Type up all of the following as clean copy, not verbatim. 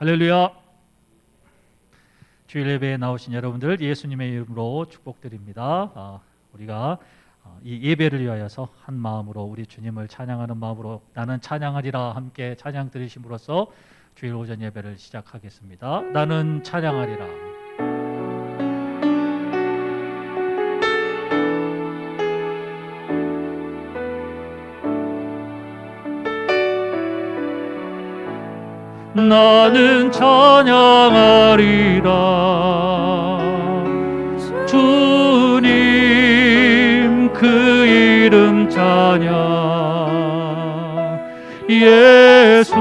할렐루야. 주일 예배에 나오신 여러분들 예수님의 이름으로 축복드립니다. 우리가 이 예배를 위하여서 한 마음으로 우리 주님을 찬양하는 마음으로 나는 찬양하리라 함께 찬양 드리심으로써 주일 오전 예배를 시작하겠습니다. 나는 찬양하리라. 나는 찬양하리라. 주님 그 이름 찬양. 예수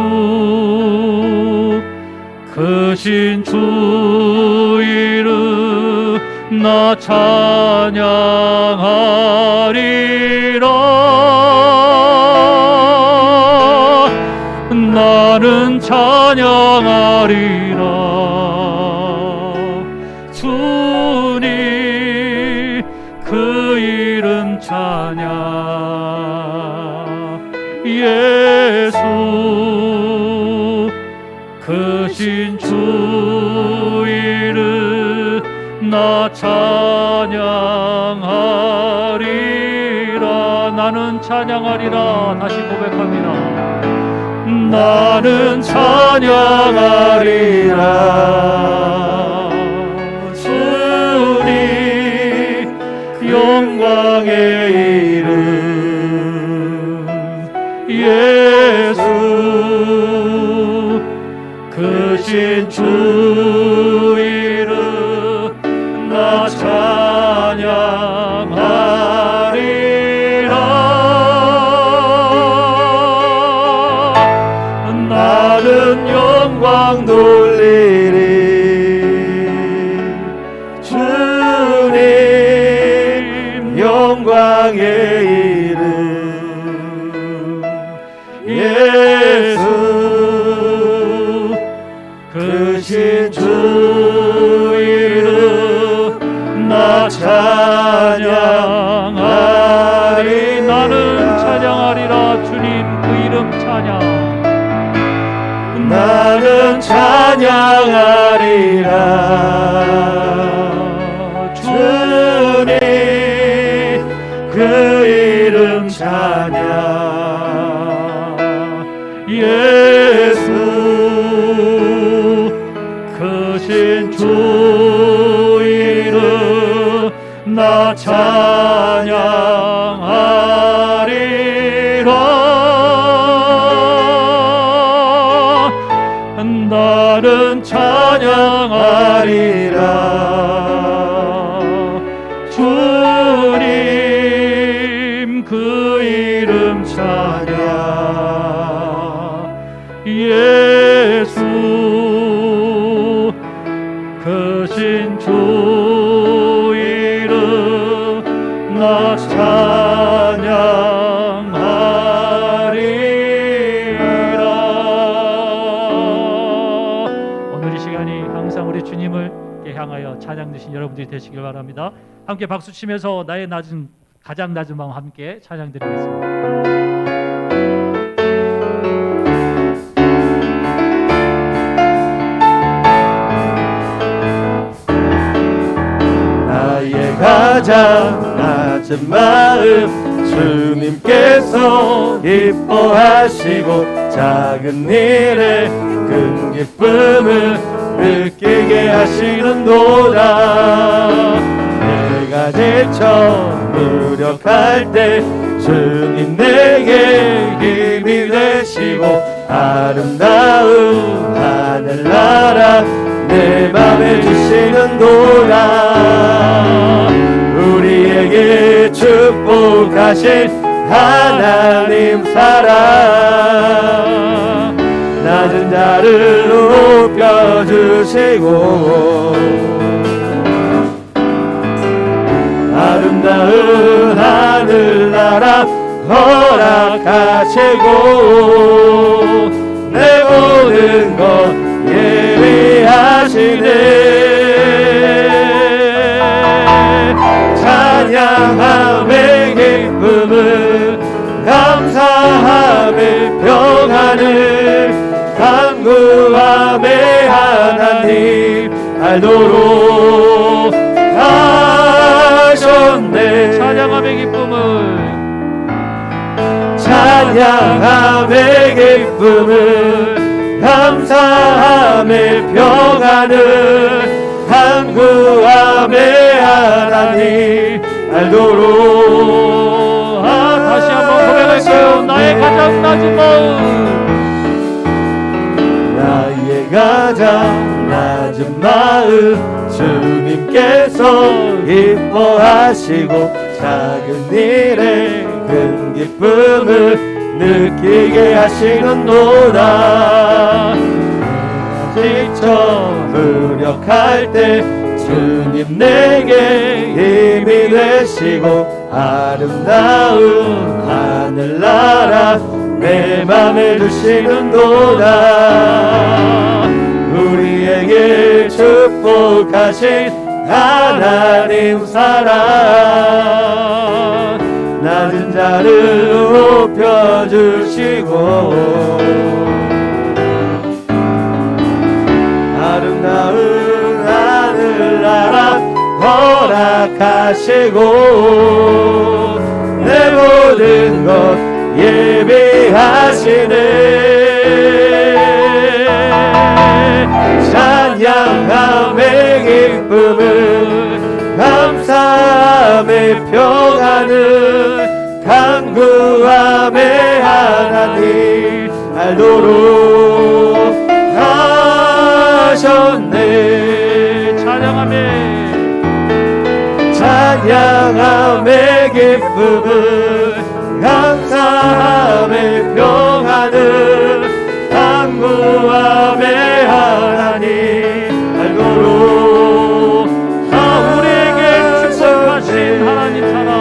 크신 주 이름 나 찬양하리라. 나는 찬양하리라. 주님 그 이름 찬양. 예수 크신 주 이름 나 찬양하리라. 나는 찬양하리라. 다시 고백합니다. 나는 찬양하리라. 주님 영광의 이름. 예수 크신 주 이름 나 찬양하리라. 나는 영광 돌리리. 주님 영광의 이름. 예수 크신 주 이름 나 찬양하리. 나는 찬양하리라. 주님 그 이름 찬양. 나는 찬양하리라. 주님 그 이름 찬양. 예수 크신 주 이름 나 찬양하리라. 나는 찬양하리라. 주님 그 이름 찬양. 예수 크신 주 이름 나 찬양하리라. 항상 우리 주님을 향하여 찬양 드신 여러분들이 되시길 바랍니다. 함께 박수 치면서 나의 가장 낮은 마음 함께 찬양 드리겠습니다. 나의 가장 낮은 마음 주님께서 기뻐하시고 작은 일에 큰 기쁨을 느끼게 하시는도다. 내가 지쳐 무력할 때 주님 내게 힘이 되시고 아름다운 하늘나라 내 맘에 주시는도다. 우리에게 축복하신 하나님 사랑 낮은 자를 높여주시고 아름다운 하늘나라 허락하시고 내 모든 것 예비하시네. 찬양함의 기쁨을 감사함의 평안을 간구함의 알도록 하셨네. 찬양함의 기쁨을 찬양함의 기쁨을 감사함의 평안을 간구함의 하나님 알도록 다시 한번 고백할까요? 나의 가장 낮은 마음, 나의 가장 낮은 마음 주님께서 기뻐하시고 작은 일에 큰 기쁨을 느끼게 하시는도다. 지쳐 무력할 때 주님 내게 힘이 되시고 아름다운 하늘나라 내 맘에 두시는도다. 우리에게 축복하신 하나님 사랑 낮은 자를 높여주시고 아름다운 하늘나라 허락하시고 내 모든 것 예비하시네. 찬양함의 기쁨을 감사함의 평안을 간구함의 하나님 알도록 하셨네. 찬양함의 기쁨을 감사함의 평안을 간구함의 하나님 알도록 우리에게 축복하신 하나님 사랑,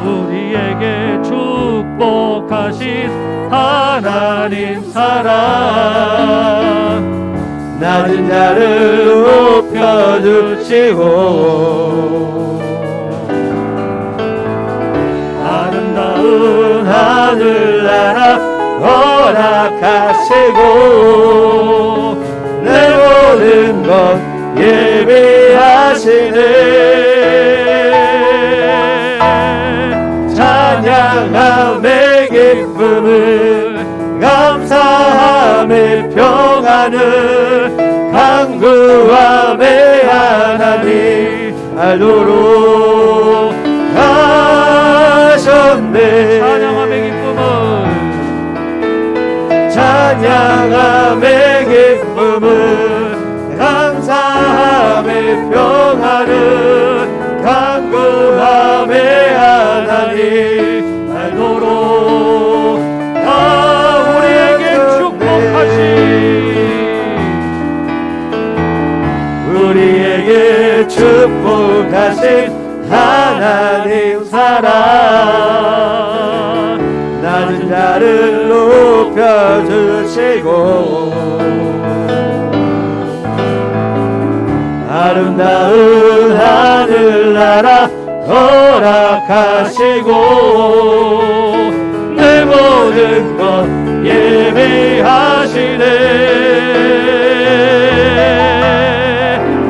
우리에게 축복하신 하나님 사랑 낮은 자를 높여주시고 아름다운 하늘나라 허락하시고 내 모든 것 예비하시네. 찬양함의 기쁨을 감사함의 평안을 간구함의 하나님 알도록 하셨네. 찬양함의 기쁨을 감사함의 평안을 간구함의 하나님 알도록 우리에게 축복하신 하나님 사랑 낮은 자를 높여주시고 아름다운 하늘나라 허락하시고 내 모든 것 예비하시네.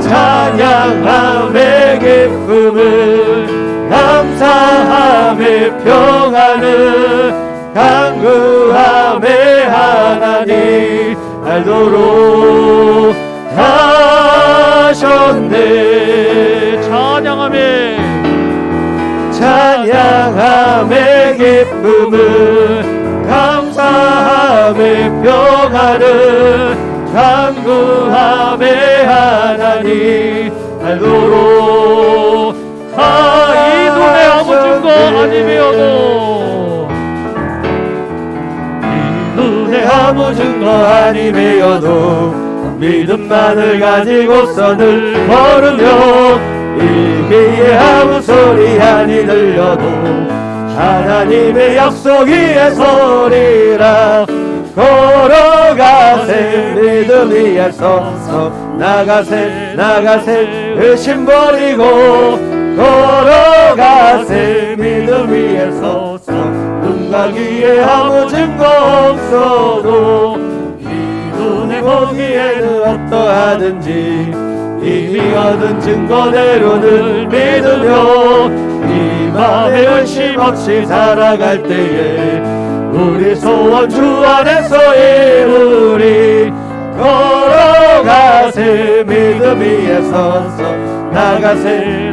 찬양함의 기쁨을 감사함의 평안을 간구함의 하나님 알도록 하셨네. 찬양함의 기쁨을 감사함의 평안을 간구함의 하나님 알도록 이 눈에 아무 증거 아니매여도 이 눈에 아무 증거 아니매여도 믿음만을 가지고서 늘 걸으며 이 귀에 아무 소리 아니 들려도 하나님의 약속 위에 서리라. 걸어가세 믿음 위에 서서 나가세 의심 버리고 걸어가세 믿음 위에 서서 눈과 귀에 아무 증거 없어도 이 눈에 보기에는 어떠하든지 이미 얻은 증거대로 늘 믿으며 이 맘에 의심 없이 살아갈 때에 우리 소원 주 안에서 이루리. 걸어가세 믿음 위에 서서 나가세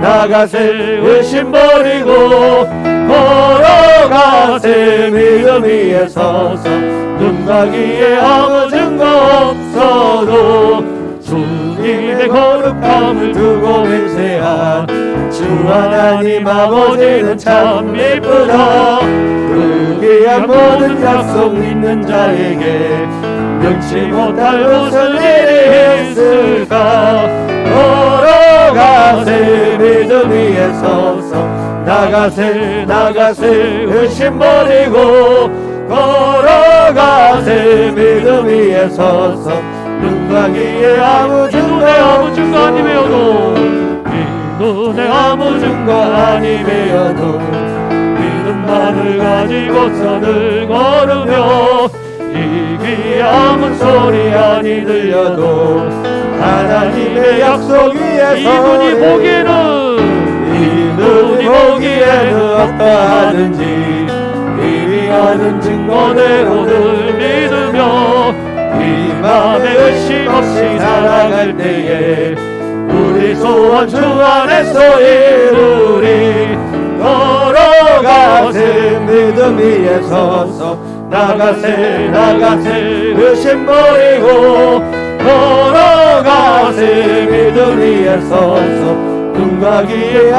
의심 버리고 걸어가세 믿음 위에 서서 눈과 귀에 아무 증거 없어도 주님의 거룩함을 두고 맹세한 주 하나님 아버지는 참 이쁘다. 그 귀한 모든 약속 믿는 자에게 면치 못할 무슨 일이 있을까. 걸어가세 믿음 위에 서서 나가세 의심 버리고 걸어가세 믿음 위에 서서 눈과 귀에 아무 증거 아니매여도 눈에 아무 증거 아니매여도 믿음만을 가지고서 늘 걸으며 이 귀에 아무 소리 아니 들려도 하나님의 약속 위에 이분이 보기에는 어떠하든지 이미 얻은 증거대로 늘 믿으며 이 맘에 의심 없이 살아갈 때에 우리 소원 주 안에서 이루리. 걸어가세 믿음 위에 서서 나가세 의심 버리고 걸어가세 믿음 위에 서서 눈과 귀에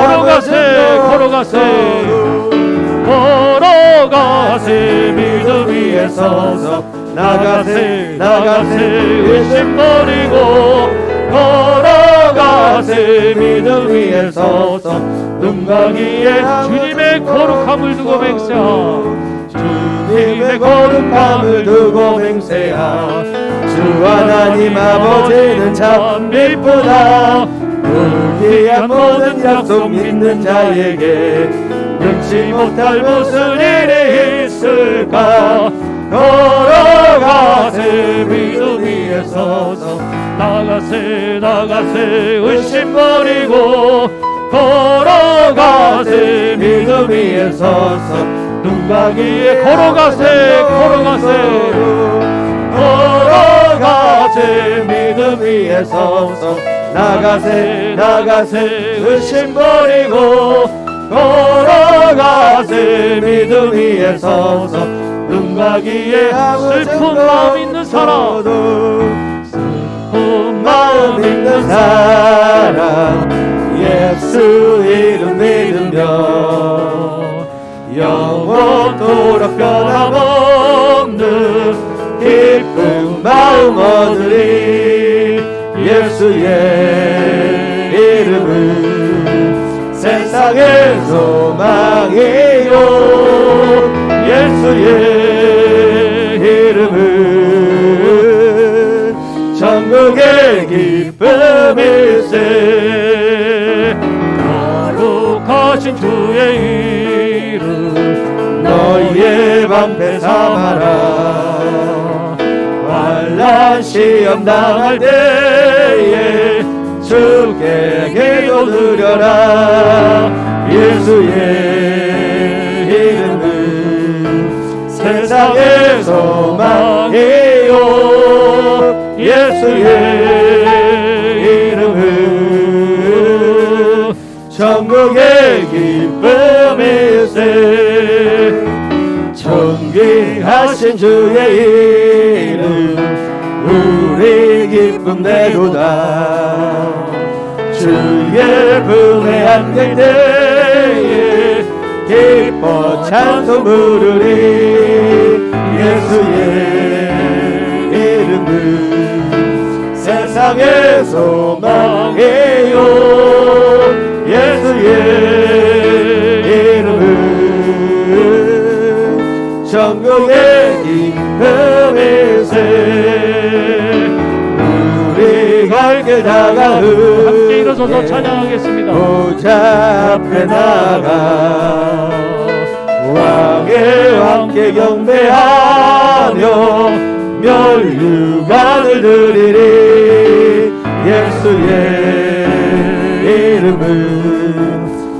걸어가세 믿음 위에 서서 나가세 의심 버리고 걸어가세 믿음 위에 서서 눈과 귀에 주님의 거룩함을 두고 맹세하 주님의 거룩함을 두고 맹세하 주 하나님 아버지는 참 이쁘다. 그 귀한 모든 약속 믿는 자에게 면치 못할 무슨 일이 있을까. 걸어가세 믿음 위에 서서 나가세 의심 버리고 걸어가세 믿음 위에 서서 눈과 귀에 걸어가세 믿음 위에 서서 나가세 의심 버리고 걸어가세 믿음 위에 서서 눈과 귀에 슬픈 마음 있는 사람 슬픈 마음 있는 사람 예수 이름 믿으며 영원토록 변함없는 기쁜 마음 얻으리. 예수의 이름은 세상의 소망이요 예수의 이름은 천국의 기쁨일세. 거룩하신 주의 이름 너희의 방패 삼아라. 환난 시험 당할 때에 주께 기도 드려라. 예수의 이름은 세상의 소망이요 예수의 이름은 천국의 기쁨일세. 존귀하신 주의 이름 우리 기쁨 내도다. 주의 품에 안길 때에 기뻐 찬송 부르리. 예수의 이름은 세상의 소망이요 예수의 이름은 천국의 기쁨일세. 우리 갈 길 다가으니 함께 일어서서 찬양하겠습니다. 보좌 앞에 나가 왕의 함께 경배하며 멸류관을 드리리. 예수의 이름은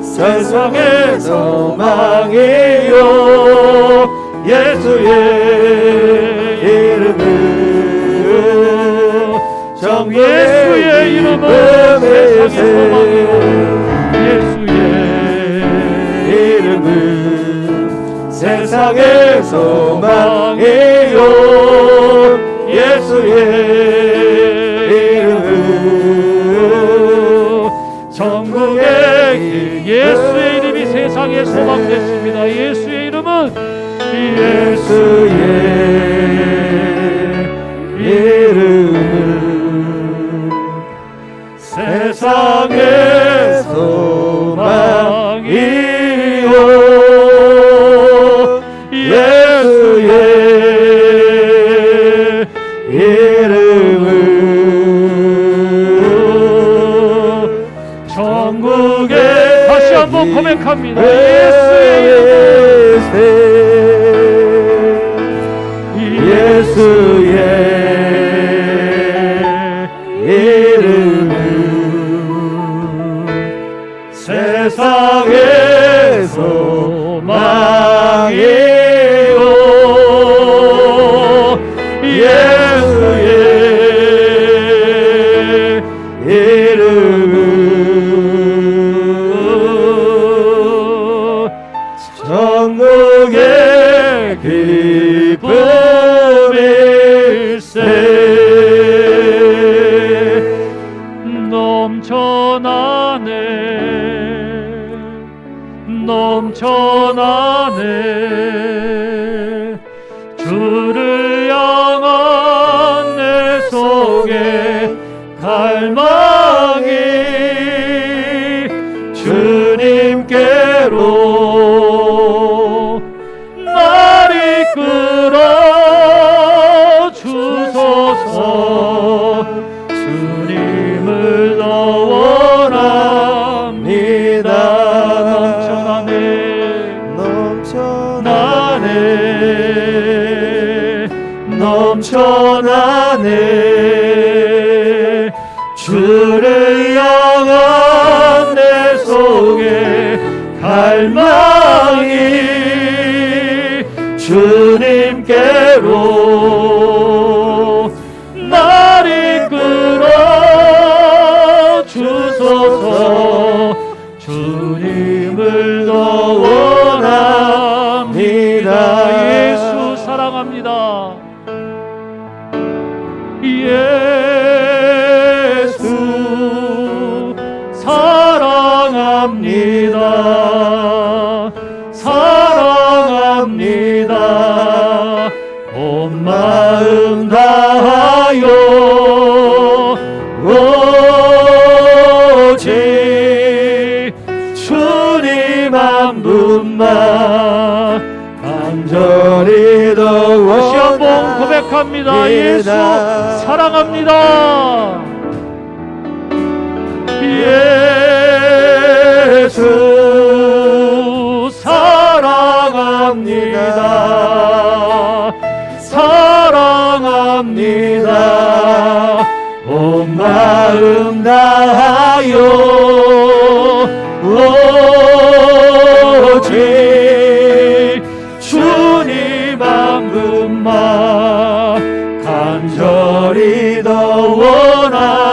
세상의 소망이요. 예수의 이름은 예수의 이름은 세상의 소망이요. 예수의 이름은 세상의 소망이요. 예수의 이름은 전국의 예수의 이름이 세상의 소망 됐습니다. 예수의 이름은 예수의 이름은 세상의 소망이요. 예수의 이름은 전국에 다시 한번 고백합니다. 예수의 이름은 세상의 소망이요. 예수의 이름은 전국의 기쁨일세. 넘쳐나네 주를 향한 내 속에 갈망이 주님께로 날 이끌어 주소서. 주님을 더 원합니다. 넘쳐나네 주를 향한 내 속에 갈망이 주님께로 날 이끌어 주소서. 주님을 더 원합니다. 예수 사랑합니다. 예수 사랑합니다. 사랑합니다. 온 마음 다하여 오직 주님 한 분만 간절히 더 다시 한번 고백합니다. 예수 사랑합니다. 예수 사랑합니다. 사랑합니다. 온 마음 다하여 오직 주님 한 분만 간절히 더 원합니다.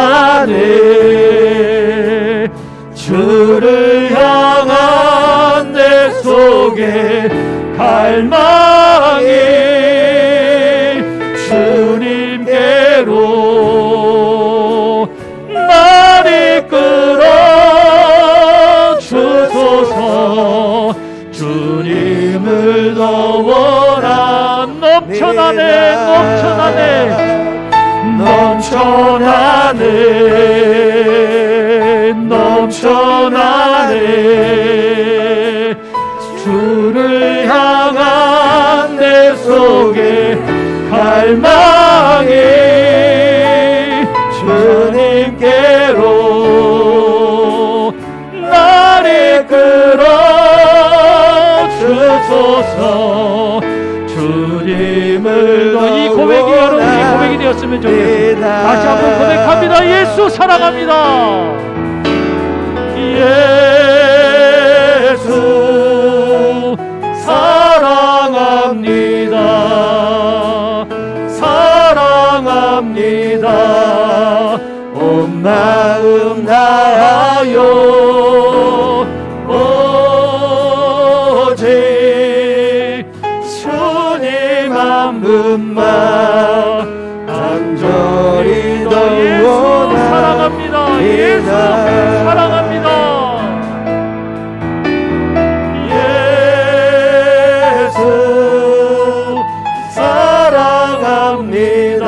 넘쳐나네 주를 향한 내 속에 갈망이 주님께로 날 이끌어 주소서. 주님을 더 원한 넘쳐나네 주를 향한 내 속에 갈망이 주님께로 주옵소서. 주님을 이 고백이 여러분의 고백이 되었으면 좋겠습니다. 다시 한번 고백합니다. 예수 사랑합니다. 예수 사랑합니다. 사랑합니다. 온 마음 다하여 오직 주님 한 분만 간절히 더 예수 사랑합니다. 예수 사랑합니다. 예수 사랑합니다.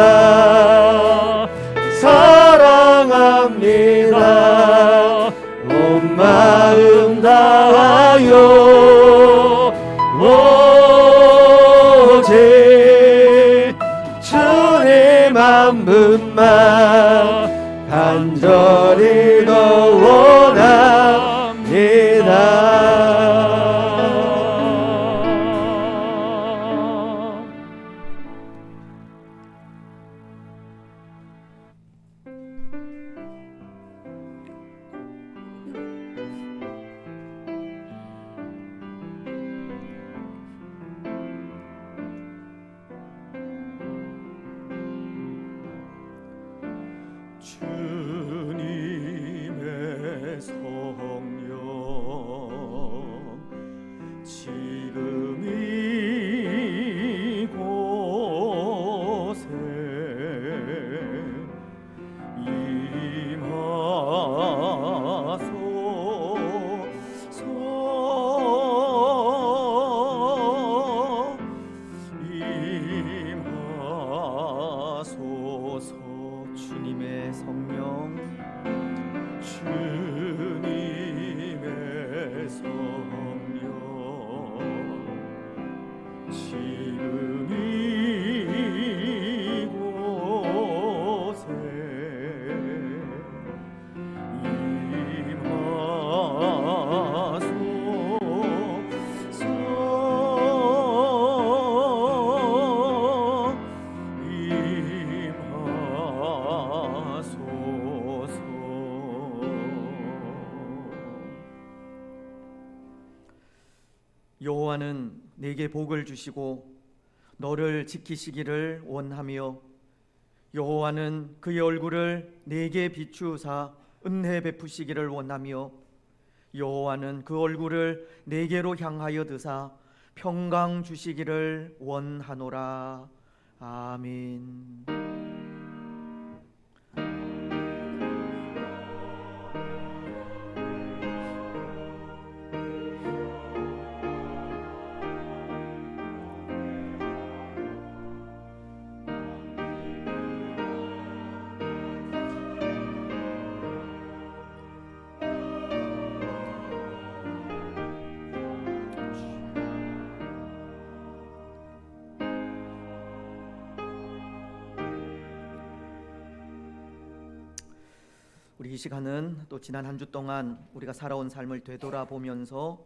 사랑합니다. 온 마음 다하여 오직 주님 한 분만 간절히 더 원합니다. 주님의 성령 지금 이곳에 임하소서. 주님의 성령 주님의 성령 지금 이곳에 여호와는 내게 복을 주시고 너를 지키시기를 원하며 여호와는 그의 얼굴을 내게 비추사 은혜 베푸시기를 원하며 여호와는 그 얼굴을 내게로 향하여 드사 평강 주시기를 원하노라. 아멘. 우리 이 시간은 또 지난 한 주 동안 우리가 살아온 삶을 되돌아보면서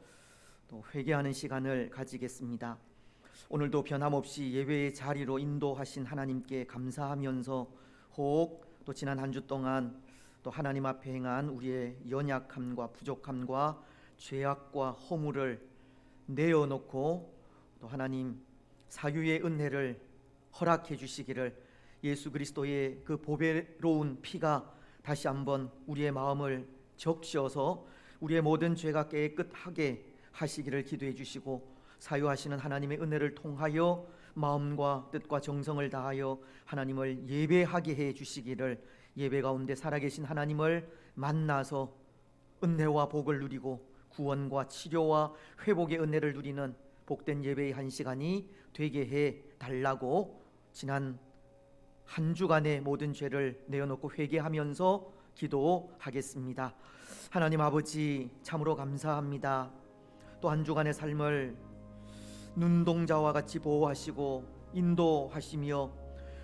또 회개하는 시간을 가지겠습니다. 오늘도 변함없이 예배의 자리로 인도하신 하나님께 감사하면서 혹 또 지난 한 주 동안 또 하나님 앞에 행한 우리의 연약함과 부족함과 죄악과 허물을 내어놓고 또 하나님 사유의 은혜를 허락해 주시기를, 예수 그리스도의 그 보배로운 피가 다시 한번 우리의 마음을 적셔서 우리의 모든 죄가 깨끗하게 하시기를 기도해 주시고, 사유하시는 하나님의 은혜를 통하여 마음과 뜻과 정성을 다하여 하나님을 예배하게 해 주시기를, 예배 가운데 살아계신 하나님을 만나서 은혜와 복을 누리고 구원과 치료와 회복의 은혜를 누리는 복된 예배의 한 시간이 되게 해 달라고 지난 한 주간의 모든 죄를 내어놓고 회개하면서 기도하겠습니다. 하나님 아버지, 참으로 감사합니다. 또 한 주간의 삶을 눈동자와 같이 보호하시고 인도하시며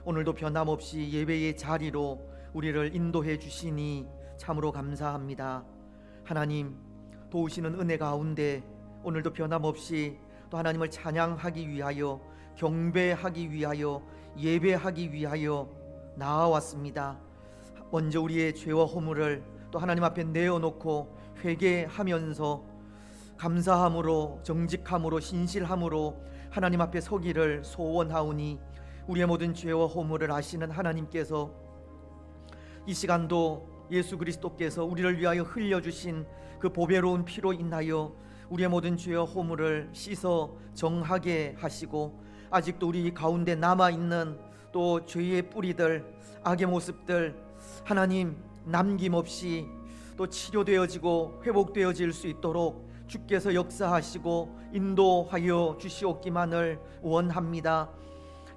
오늘도 변함없이 예배의 자리로 우리를 인도해 주시니 참으로 감사합니다. 하나님, 도우시는 은혜 가운데 오늘도 변함없이 또 하나님을 찬양하기 위하여, 경배하기 위하여, 예배하기 위하여 나아왔습니다. 먼저 우리의 죄와 허물을 또 하나님 앞에 내어놓고 회개하면서 감사함으로, 정직함으로, 신실함으로 하나님 앞에 서기를 소원하오니, 우리의 모든 죄와 허물을 아시는 하나님께서 이 시간도 예수 그리스도께서 우리를 위하여 흘려주신 그 보배로운 피로 인하여 우리의 모든 죄와 허물을 씻어 정하게 하시고, 아직도 우리 가운데 남아있는 또 죄의 뿌리들, 악의 모습들 하나님 남김없이 또 치료되어지고 회복되어질 수 있도록 주께서 역사하시고 인도하여 주시옵기만을 원합니다.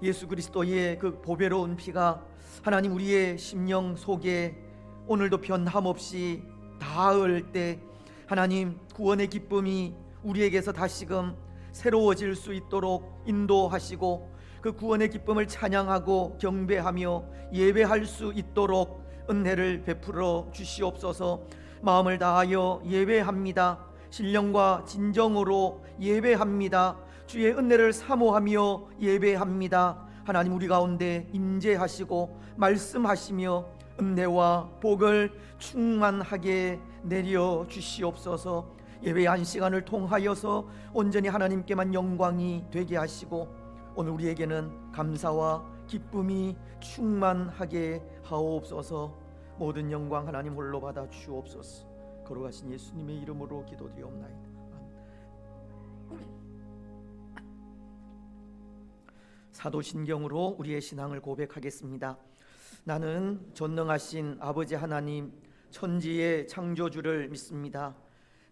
예수 그리스도의 그 보배로운 피가 하나님 우리의 심령 속에 오늘도 변함없이 닿을 때 하나님 구원의 기쁨이 우리에게서 다시금 새로워질 수 있도록 인도하시고, 그 구원의 기쁨을 찬양하고 경배하며 예배할 수 있도록 은혜를 베풀어 주시옵소서. 마음을 다하여 예배합니다. 신령과 진정으로 예배합니다. 주의 은혜를 사모하며 예배합니다. 하나님 우리 가운데 임재하시고 말씀하시며 은혜와 복을 충만하게 내려 주시옵소서. 예배의 한 시간을 통하여서 온전히 하나님께만 영광이 되게 하시고, 오늘 우리에게는 감사와 기쁨이 충만하게 하옵소서. 모든 영광 하나님 홀로 받아 주옵소서. 걸어가신 예수님의 이름으로 기도드리옵나이다. 사도신경으로 우리의 신앙을 고백하겠습니다. 나는 전능하신 아버지 하나님, 천지의 창조주를 믿습니다.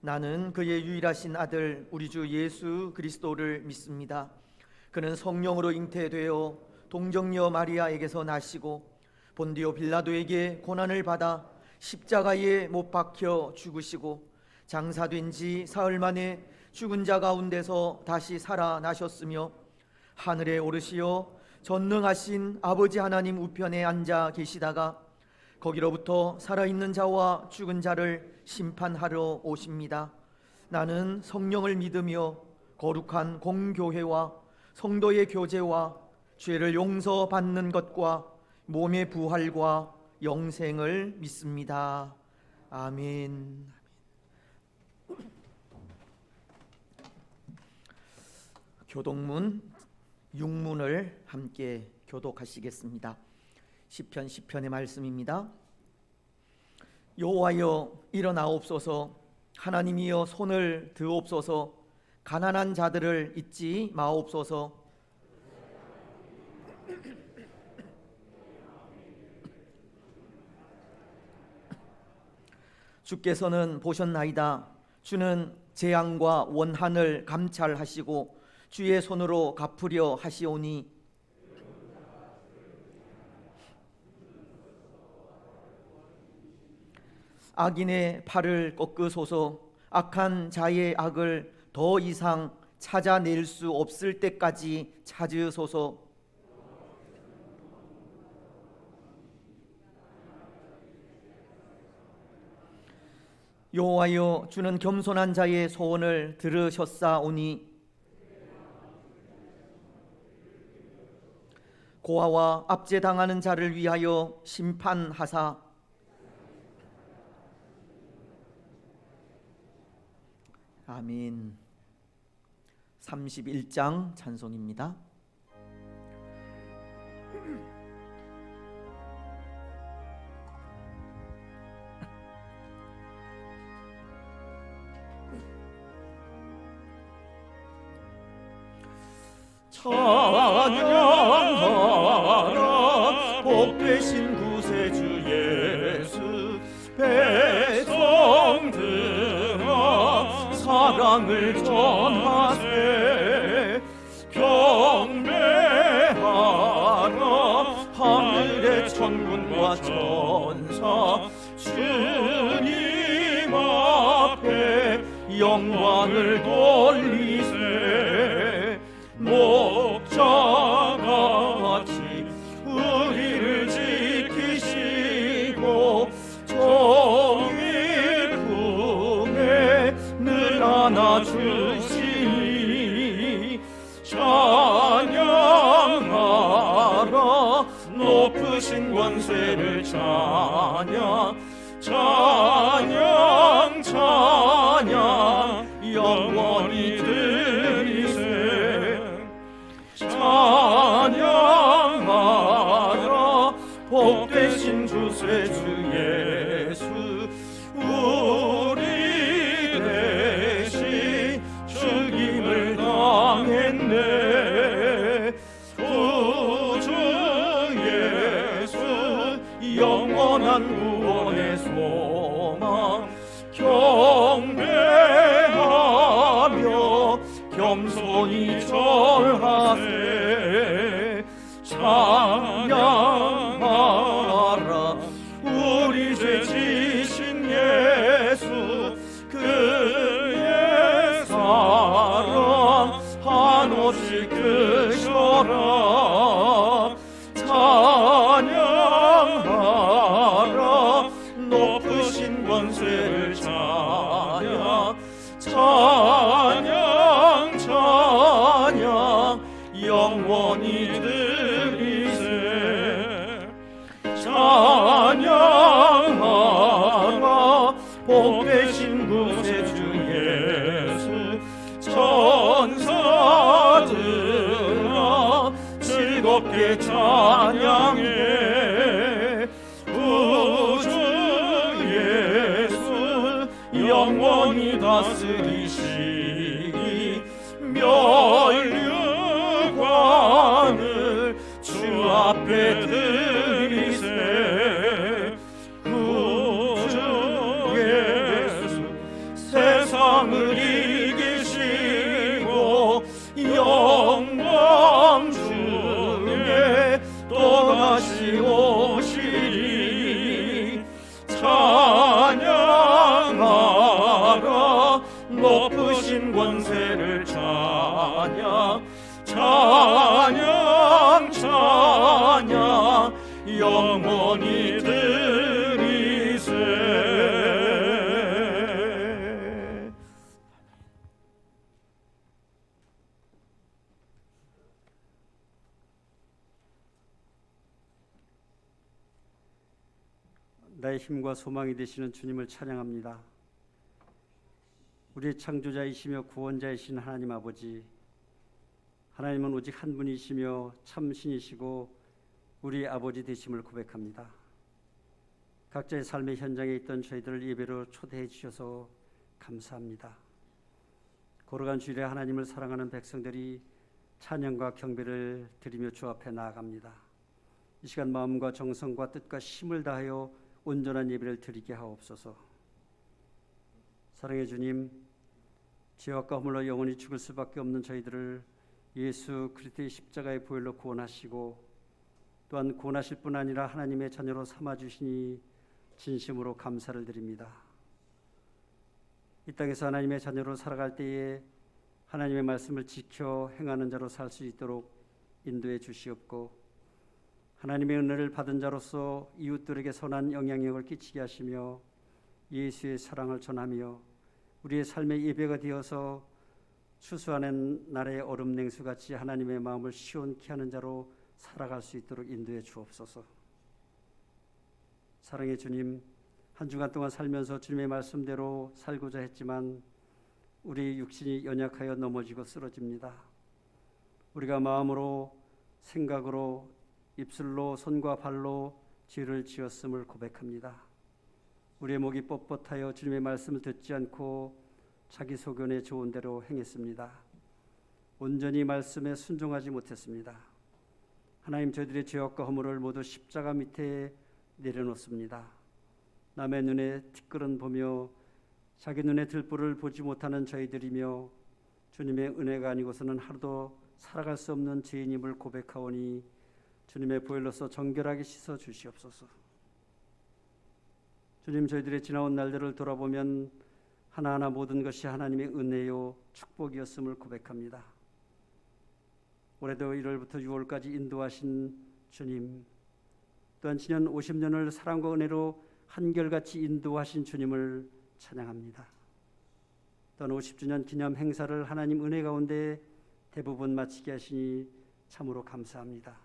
나는 그의 유일하신 아들 우리 주 예수 그리스도를 믿습니다. 그는 성령으로 잉태되어 동정녀 마리아에게서 나시고 본디오 빌라도에게 고난을 받아 십자가에 못 박혀 죽으시고 장사된 지 사흘 만에 죽은 자 가운데서 다시 살아나셨으며 하늘에 오르시어 전능하신 아버지 하나님 우편에 앉아 계시다가 거기로부터 살아있는 자와 죽은 자를 심판하러 오십니다. 나는 성령을 믿으며 거룩한 공교회와 성도의 교제와 죄를 용서받는 것과 몸의 부활과 영생을 믿습니다. 아멘. 교독문 6문을 함께 교독하시겠습니다. 시편 10편의 말씀입니다. 여호와여 일어나옵소서, 하나님이여 손을 드옵소서, 가난한 자들을 잊지 마옵소서. 주께서는 보셨나이다. 주는 재앙과 원한을 감찰하시고 주의 손으로 갚으려 하시오니 악인의 팔을 꺾으소서. 악한 자의 악을 더 이상 찾아낼 수 없을 때까지 찾으소서. 여호와여 주는 겸손한 자의 소원을 들으셨사오니 고아와 압제당하는 자를 위하여 심판하사 아멘. 31장 찬송입니다. 찬양하라 복되신 구세주 예수, 백성들아 사랑을 전하세. 경배하라 하늘의 천군과 천사, 주님 앞에 영광을 돌리세. 목자같이 우리를 지키시고 정의 품에 늘 안아주시니 권세를 찬양 찬양 찬양 영원히 드리세 찬양하라 복되신 구세주 예수 우리 대신 죽임을 당했네 구주 예수 영원한 구원의 소망 경배하며 겸손히 절하세 찬양하라 우리 죄 지신 예수 그의 사랑 한없이 크셔라 찬양하라 높으신 권세를 찬양 찬양 찬양 영원히 드리세 찬양하라 복되신 구세주 예수 천사들아 즐겁게 찬양해 구주 예수 영원히 다스리시니 면류관을 주 앞에 드리세 구주 예수 세상을 이기시고 영광 중에 또다시 오시리 찬양하라 높으신 권세를 찬양 찬양 찬양 영원히 드리세 나의 힘과 소망이 되시는 주님을 찬양합니다. 우리의 창조자이시며 구원자이신 하나님 아버지, 하나님은 오직 한 분이시며 참신이시고 우리의 아버지 되심을 고백합니다. 각자의 삶의 현장에 있던 저희들을 예배로 초대해 주셔서 감사합니다. 걸어간 주일에 하나님을 사랑하는 백성들이 찬양과 경배를 드리며 주 앞에 나아갑니다. 이 시간 마음과 정성과 뜻과 힘을 다하여 온전한 예배를 드리게 하옵소서. 사랑의 주님, 죄악과 허물로 영원히 죽을 수밖에 없는 저희들을 예수 그리스도의 십자가의 보혈로 구원하시고 또한 구원하실 뿐 아니라 하나님의 자녀로 삼아주시니 진심으로 감사를 드립니다. 이 땅에서 하나님의 자녀로 살아갈 때에 하나님의 말씀을 지켜 행하는 자로 살 수 있도록 인도해 주시옵고, 하나님의 은혜를 받은 자로서 이웃들에게 선한 영향력을 끼치게 하시며 예수의 사랑을 전하며 우리의 삶의 예배가 되어서 추수하는 날의 얼음 냉수같이 하나님의 마음을 시원케 하는 자로 살아갈 수 있도록 인도해 주옵소서. 사랑의 주님, 한 주간 동안 살면서 주님의 말씀대로 살고자 했지만 우리 육신이 연약하여 넘어지고 쓰러집니다. 우리가 마음으로, 생각으로, 입술로, 손과 발로 죄를 지었음을 고백합니다. 우리의 목이 뻣뻣하여 주님의 말씀을 듣지 않고 자기 소견에 좋은 대로 행했습니다. 온전히 말씀에 순종하지 못했습니다. 하나님, 저희들의 죄악과 허물을 모두 십자가 밑에 내려놓습니다. 남의 눈에 티끌은 보며 자기 눈에 들불을 보지 못하는 저희들이며 주님의 은혜가 아니고서는 하루도 살아갈 수 없는 죄인임을 고백하오니 주님의 보혈로서 정결하게 씻어 주시옵소서. 주님, 저희들의 지나온 날들을 돌아보면 하나하나 모든 것이 하나님의 은혜요 축복이었음을 고백합니다. 올해도 1월부터 6월까지 인도하신 주님, 또한 지난 50년을 사랑과 은혜로 한결같이 인도하신 주님을 찬양합니다. 또한 50주년 기념 행사를 하나님 은혜 가운데 대부분 마치게 하시니 참으로 감사합니다.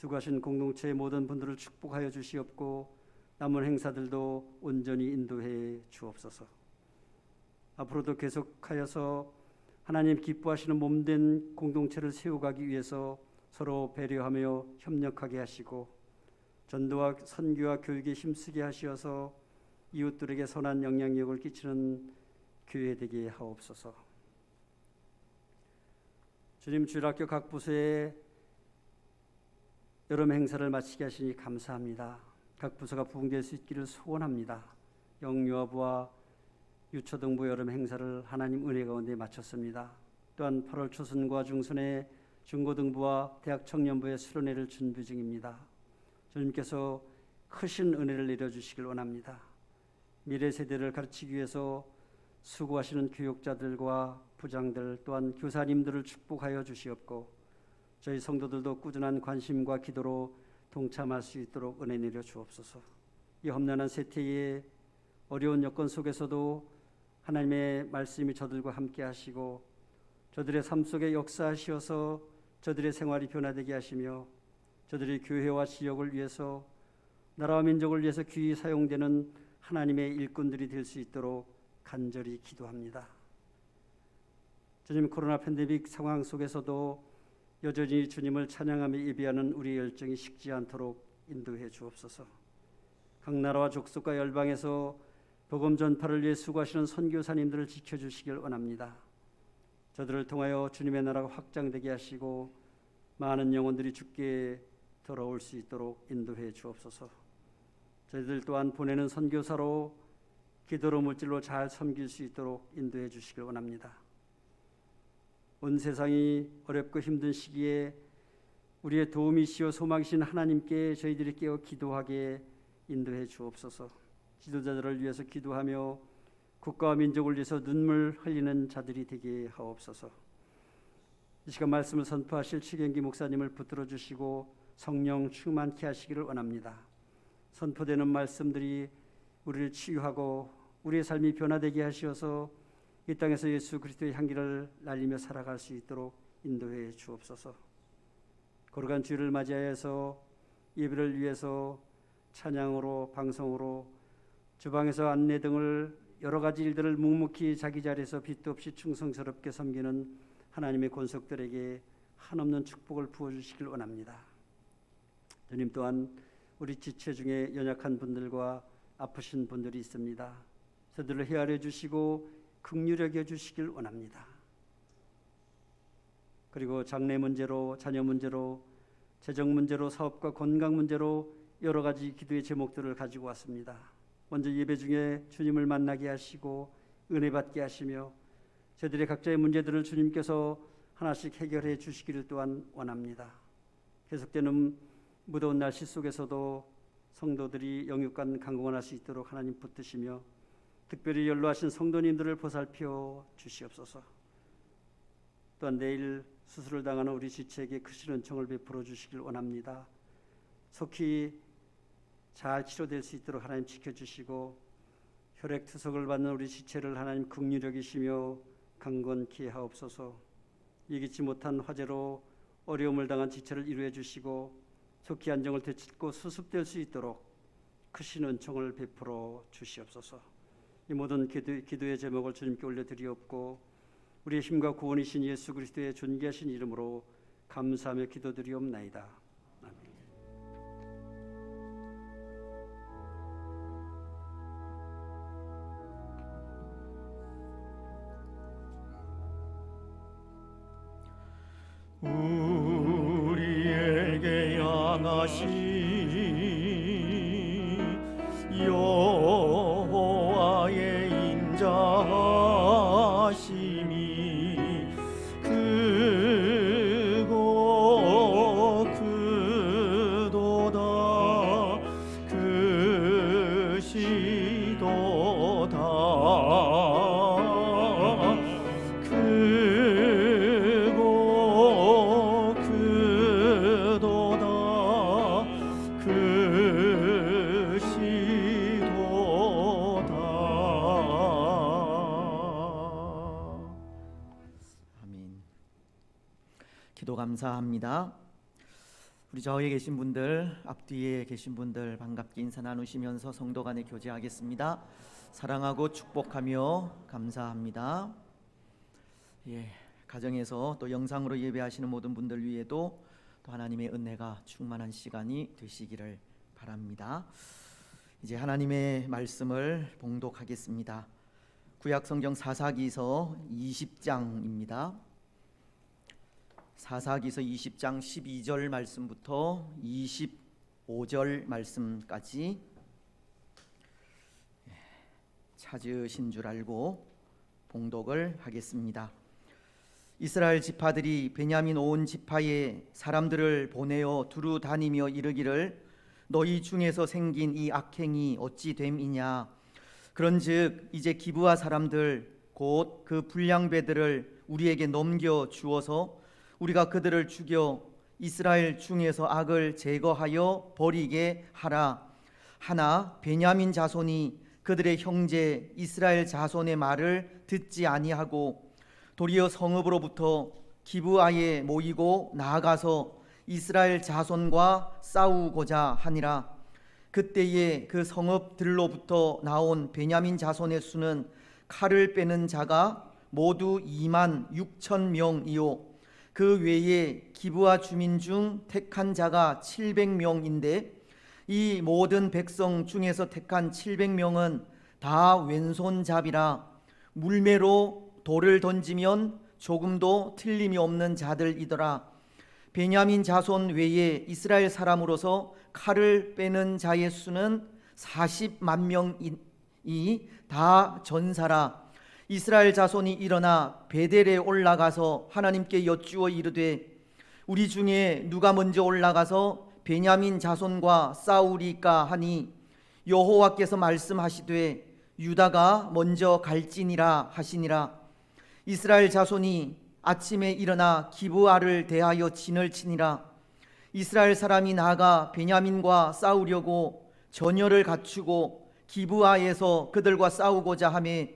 수고하신 공동체의 모든 분들을 축복하여 주시옵고 남은 행사들도 온전히 인도해 주옵소서. 앞으로도 계속하여서 하나님 기뻐하시는 몸된 공동체를 세워가기 위해서 서로 배려하며 협력하게 하시고 전도와 선교와 교육에 힘쓰게 하시어서 이웃들에게 선한 영향력을 끼치는 교회 되게 하옵소서. 주님, 주일학교 각 부서에 여름 행사를 마치게 하시니 감사합니다. 각 부서가 부흥될 수 있기를 소원합니다. 영유아부와 유초등부 여름 행사를 하나님 은혜 가운데 마쳤습니다. 또한 8월 초순과 중순에 중고등부와 대학 청년부의 수련회를 준비 중입니다. 주님께서 크신 은혜를 내려주시길 원합니다. 미래 세대를 가르치기 위해서 수고하시는 교육자들과 부장들 또한 교사님들을 축복하여 주시옵고 저희 성도들도 꾸준한 관심과 기도로 동참할 수 있도록 은혜 내려 주옵소서. 이 험난한 세태의 어려운 여건 속에서도 하나님의 말씀이 저들과 함께 하시고 저들의 삶 속에 역사하시어서 저들의 생활이 변화되게 하시며 저들의 교회와 지역을 위해서 나라와 민족을 위해서 귀히 사용되는 하나님의 일꾼들이 될 수 있도록 간절히 기도합니다. 주님, 코로나 팬데믹 상황 속에서도 여전히 주님을 찬양하며 예배하는 우리의 열정이 식지 않도록 인도해 주옵소서. 각 나라와 족속과 열방에서 복음 전파를 위해 수고하시는 선교사님들을 지켜주시길 원합니다. 저들을 통하여 주님의 나라가 확장되게 하시고 많은 영혼들이 주께 돌아올 수 있도록 인도해 주옵소서. 저희들 또한 보내는 선교사로 기도로 물질로 잘 섬길 수 있도록 인도해 주시길 원합니다. 온 세상이 어렵고 힘든 시기에 우리의 도움이시오 소망이신 하나님께 저희들이 깨어 기도하게 인도해 주옵소서. 지도자들을 위해서 기도하며 국가와 민족을 위해서 눈물 흘리는 자들이 되게 하옵소서. 이 시간 말씀을 선포하실 최경기 목사님을 붙들어 주시고 성령 충만케 하시기를 원합니다. 선포되는 말씀들이 우리를 치유하고 우리의 삶이 변화되게 하시어서 이 땅에서 예수 그리스도의 향기를 날리며 살아갈 수 있도록 인도해 주옵소서. 거룩한 주일을 맞이하여서 예배를 위해서 찬양으로 방송으로 주방에서 안내 등을 여러 가지 일들을 묵묵히 자기 자리에서 빚도 없이 충성스럽게 섬기는 하나님의 권속들에게 한없는 축복을 부어주시길 원합니다. 주님, 또한 우리 지체 중에 연약한 분들과 아프신 분들이 있습니다. 저들을 헤아려 주시고 긍휼히 여겨 주시길 원합니다. 그리고 장래 문제로, 자녀 문제로, 재정 문제로, 사업과 건강 문제로 여러 가지 기도의 제목들을 가지고 왔습니다. 먼저 예배 중에 주님을 만나게 하시고 은혜 받게 하시며 저들의 각자의 문제들을 주님께서 하나씩 해결해 주시기를 또한 원합니다. 계속되는 무더운 날씨 속에서도 성도들이 영육간 강건할 수 있도록 하나님 붙드시며 특별히 연로하신 성도님들을 보살펴 주시옵소서. 또한 내일 수술을 당하는 우리 지체에게 크신 은총을 베풀어 주시길 원합니다. 속히 잘 치료될 수 있도록 하나님 지켜주시고 혈액 투석을 받는 우리 지체를 하나님 긍휼히 여기시며 강건케 하옵소서. 예기치 못한 화재로 어려움을 당한 지체를 이루어 주시고 속히 안정을 되찾고 수습될 수 있도록 크신 은총을 베풀어 주시옵소서. 이 모든 기도의 제목을 주님께 올려드리옵고 우리의 힘과 구원이신 예수 그리스도의 존귀하신 이름으로 감사하며 기도드리옵나이다. 우리에게 향하신 여호와의 인자하심이 크고 크도다 크시도다 기도 감사합니다. 우리 좌우에 계신 분들, 앞뒤에 계신 분들 반갑게 인사 나누시면서 성도 간에 교제하겠습니다. 사랑하고 축복하며 감사합니다. 가정에서 또 영상으로 예배하시는 모든 분들 위에도 또 하나님의 은혜가 충만한 시간이 되시기를 바랍니다. 이제 하나님의 말씀을 봉독하겠습니다. 구약 성경 사사기서 20장입니다. 사사기서 20장 12절 말씀부터 25절 말씀까지 찾으신 줄 알고 봉독을 하겠습니다. 이스라엘 지파들이 베냐민 온 지파에 사람들을 보내어 두루 다니며 이르기를 너희 중에서 생긴 이 악행이 어찌 됨이냐. 그런즉 이제 기브아 사람들 곧 그 불량배들을 우리에게 넘겨 주어서 우리가 그들을 죽여 이스라엘 중에서 악을 제거하여 버리게 하라. 하나 베냐민 자손이 그들의 형제 이스라엘 자손의 말을 듣지 아니하고 도리어 성읍으로부터 기브아에 모이고 나아가서 이스라엘 자손과 싸우고자 하니라. 그때에 그 성읍들로부터 나온 베냐민 자손의 수는 칼을 빼는 자가 모두 2만 6천 명이요 그 외에 기브아 주민 중 택한 자가 700명인데 이 모든 백성 중에서 택한 700명은 다 왼손잡이라 물매로 돌을 던지면 조금도 틀림이 없는 자들이더라. 베냐민 자손 외에 이스라엘 사람으로서 칼을 빼는 자의 수는 40만 명이 다 전사라. 이스라엘 자손이 일어나 베델에 올라가서 하나님께 여쭈어 이르되 우리 중에 누가 먼저 올라가서 베냐민 자손과 싸우리까 하니 여호와께서 말씀하시되 유다가 먼저 갈지니라 하시니라. 이스라엘 자손이 아침에 일어나 기브아를 대하여 진을 치니라. 이스라엘 사람이 나아가 베냐민과 싸우려고 전열을 갖추고 기브아에서 그들과 싸우고자 하매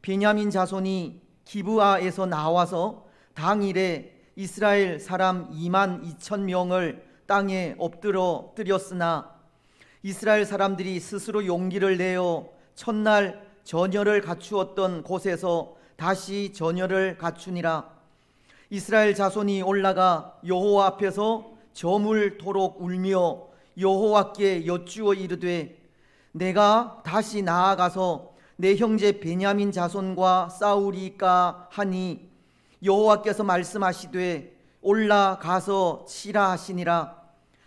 베냐민 자손이 기브아에서 나와서 당일에 이스라엘 사람 2만 2천 명을 땅에 엎드렸으나 이스라엘 사람들이 스스로 용기를 내어 첫날 전열을 갖추었던 곳에서 다시 전열을 갖추니라. 이스라엘 자손이 올라가 여호와 앞에서 저물토록 울며 여호와께 여쭈어 이르되 내가 다시 나아가서 내 형제 베냐민 자손과 싸우리까 하니 여호와께서 말씀하시되 올라가서 치라 하시니라.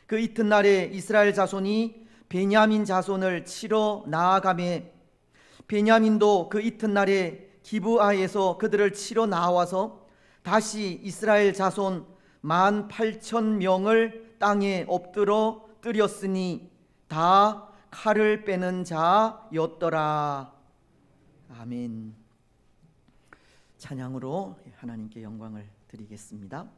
그 이튿날에 이스라엘 자손이 베냐민 자손을 치러 나아가매 베냐민도 그 이튿날에 기브아에서 그들을 치러 나와서 다시 이스라엘 자손 18,000명을 땅에 엎드렸으니 다 칼을 빼는 자였더라. 아멘. 찬양으로 하나님께 영광을 드리겠습니다.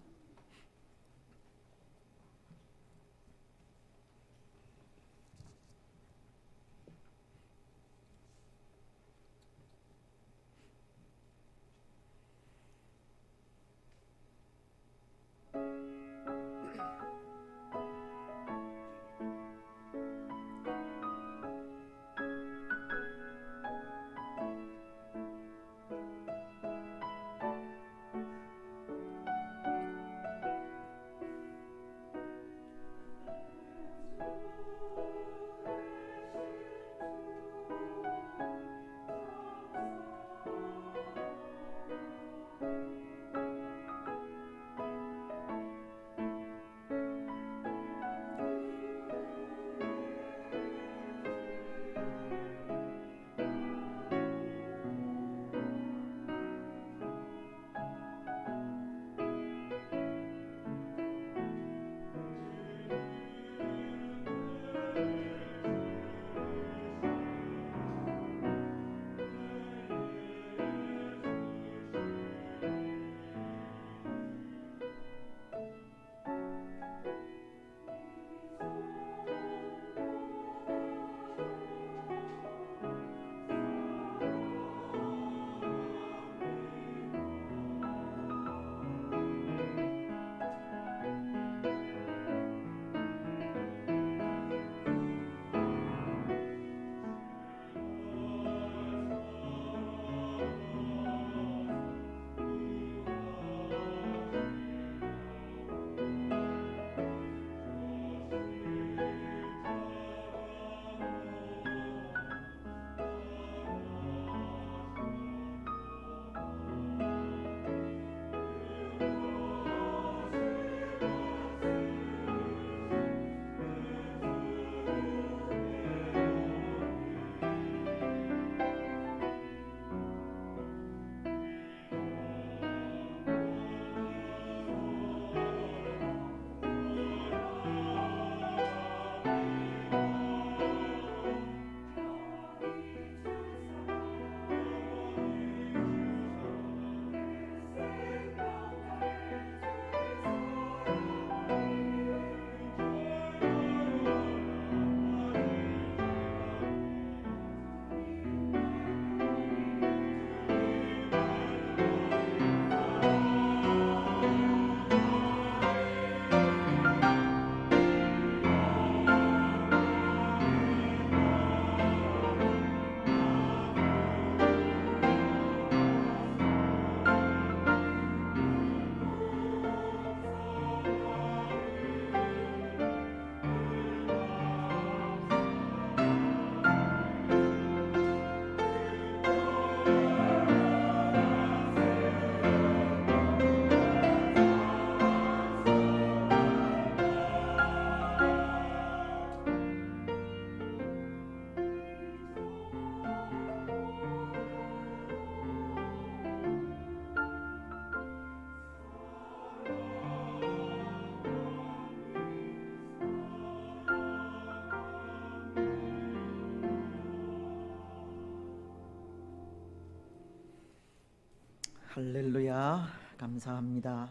할렐루야, 감사합니다.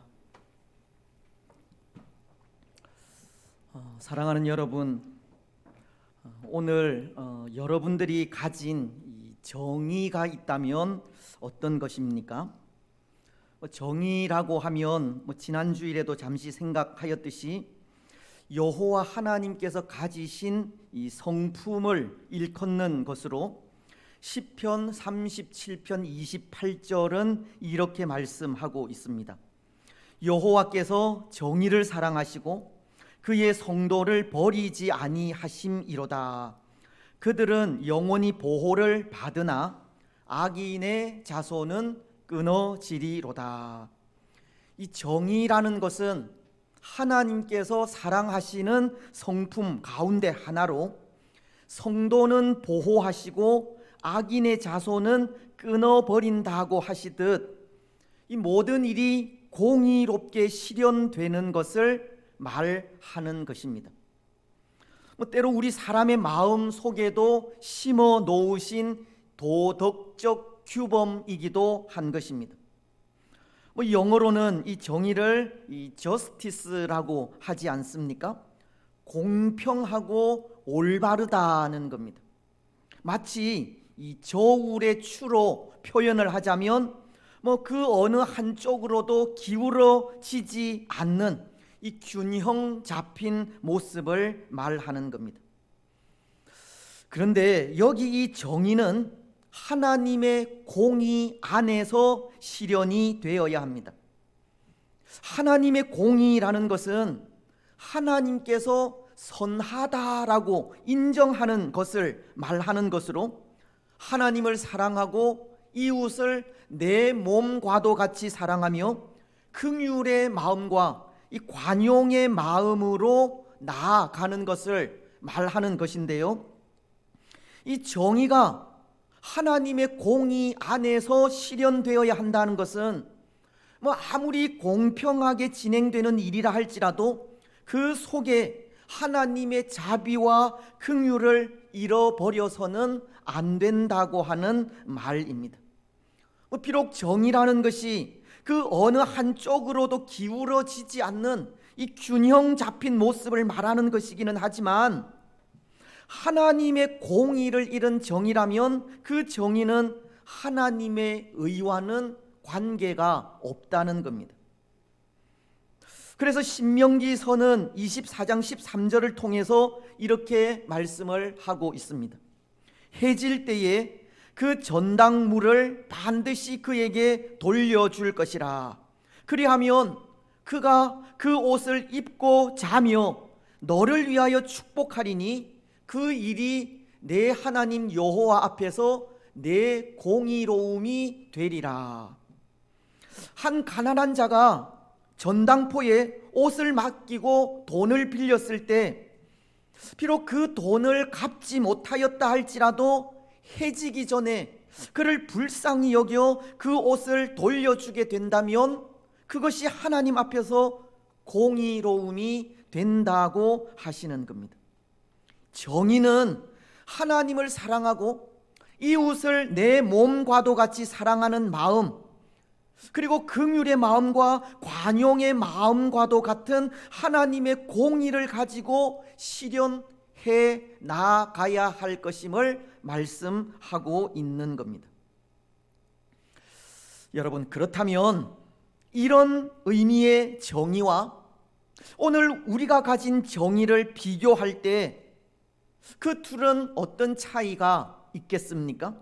사랑하는 여러분, 오늘 여러분들이 가진 이 정의가 있다면 어떤 것입니까? 정의라고 하면 지난 주일에도 잠시 생각하였듯이 여호와 하나님께서 가지신 이 성품을 일컫는 것으로 시편 37편 28절은 이렇게 말씀하고 있습니다. 여호와께서 정의를 사랑하시고 그의 성도를 버리지 아니하심이로다. 그들은 영원히 보호를 받으나 악인의 자손은 끊어지리로다. 이 정의라는 것은 하나님께서 사랑하시는 성품 가운데 하나로 성도는 보호하시고 악인의 자손은 끊어버린다고 하시듯 이 모든 일이 공의롭게 실현되는 것을 말하는 것입니다. 때로 우리 사람의 마음 속에도 심어 놓으신 도덕적 규범이기도 한 것입니다. 영어로는 이 정의를 이 justice라고 하지 않습니까? 공평하고 올바르다는 겁니다. 마치 이 저울의 추로 표현을 하자면 그 어느 한쪽으로도 기울어지지 않는 이 균형 잡힌 모습을 말하는 겁니다. 그런데 여기 이 정의는 하나님의 공의 안에서 실현이 되어야 합니다. 하나님의 공의라는 것은 하나님께서 선하다라고 인정하는 것을 말하는 것으로 하나님을 사랑하고 이웃을 내 몸과도 같이 사랑하며 긍휼의 마음과 이 관용의 마음으로 나아가는 것을 말하는 것인데요, 이 정의가 하나님의 공의 안에서 실현되어야 한다는 것은 아무리 공평하게 진행되는 일이라 할지라도 그 속에 하나님의 자비와 긍휼을 잃어버려서는 안 된다고 하는 말입니다. 비록 정의라는 것이 그 어느 한쪽으로도 기울어지지 않는 이 균형 잡힌 모습을 말하는 것이기는 하지만 하나님의 공의를 잃은 정의라면 그 정의는 하나님의 의와는 관계가 없다는 겁니다. 그래서 신명기서는 24장 13절을 통해서 이렇게 말씀을 하고 있습니다. 해질 때에 그 전당물을 반드시 그에게 돌려줄 것이라. 그리하면 그가 그 옷을 입고 자며 너를 위하여 축복하리니 그 일이 내 하나님 여호와 앞에서 내 공의로움이 되리라. 한 가난한 자가 전당포에 옷을 맡기고 돈을 빌렸을 때 비록 그 돈을 갚지 못하였다 할지라도 해지기 전에 그를 불쌍히 여겨 그 옷을 돌려주게 된다면 그것이 하나님 앞에서 공의로움이 된다고 하시는 겁니다. 정의는 하나님을 사랑하고 이웃을 내 몸과도 같이 사랑하는 마음, 그리고 긍휼의 마음과 관용의 마음과도 같은 하나님의 공의를 가지고 실현해 나가야 할 것임을 말씀하고 있는 겁니다. 여러분, 그렇다면 이런 의미의 정의와 오늘 우리가 가진 정의를 비교할 때 그 둘은 어떤 차이가 있겠습니까?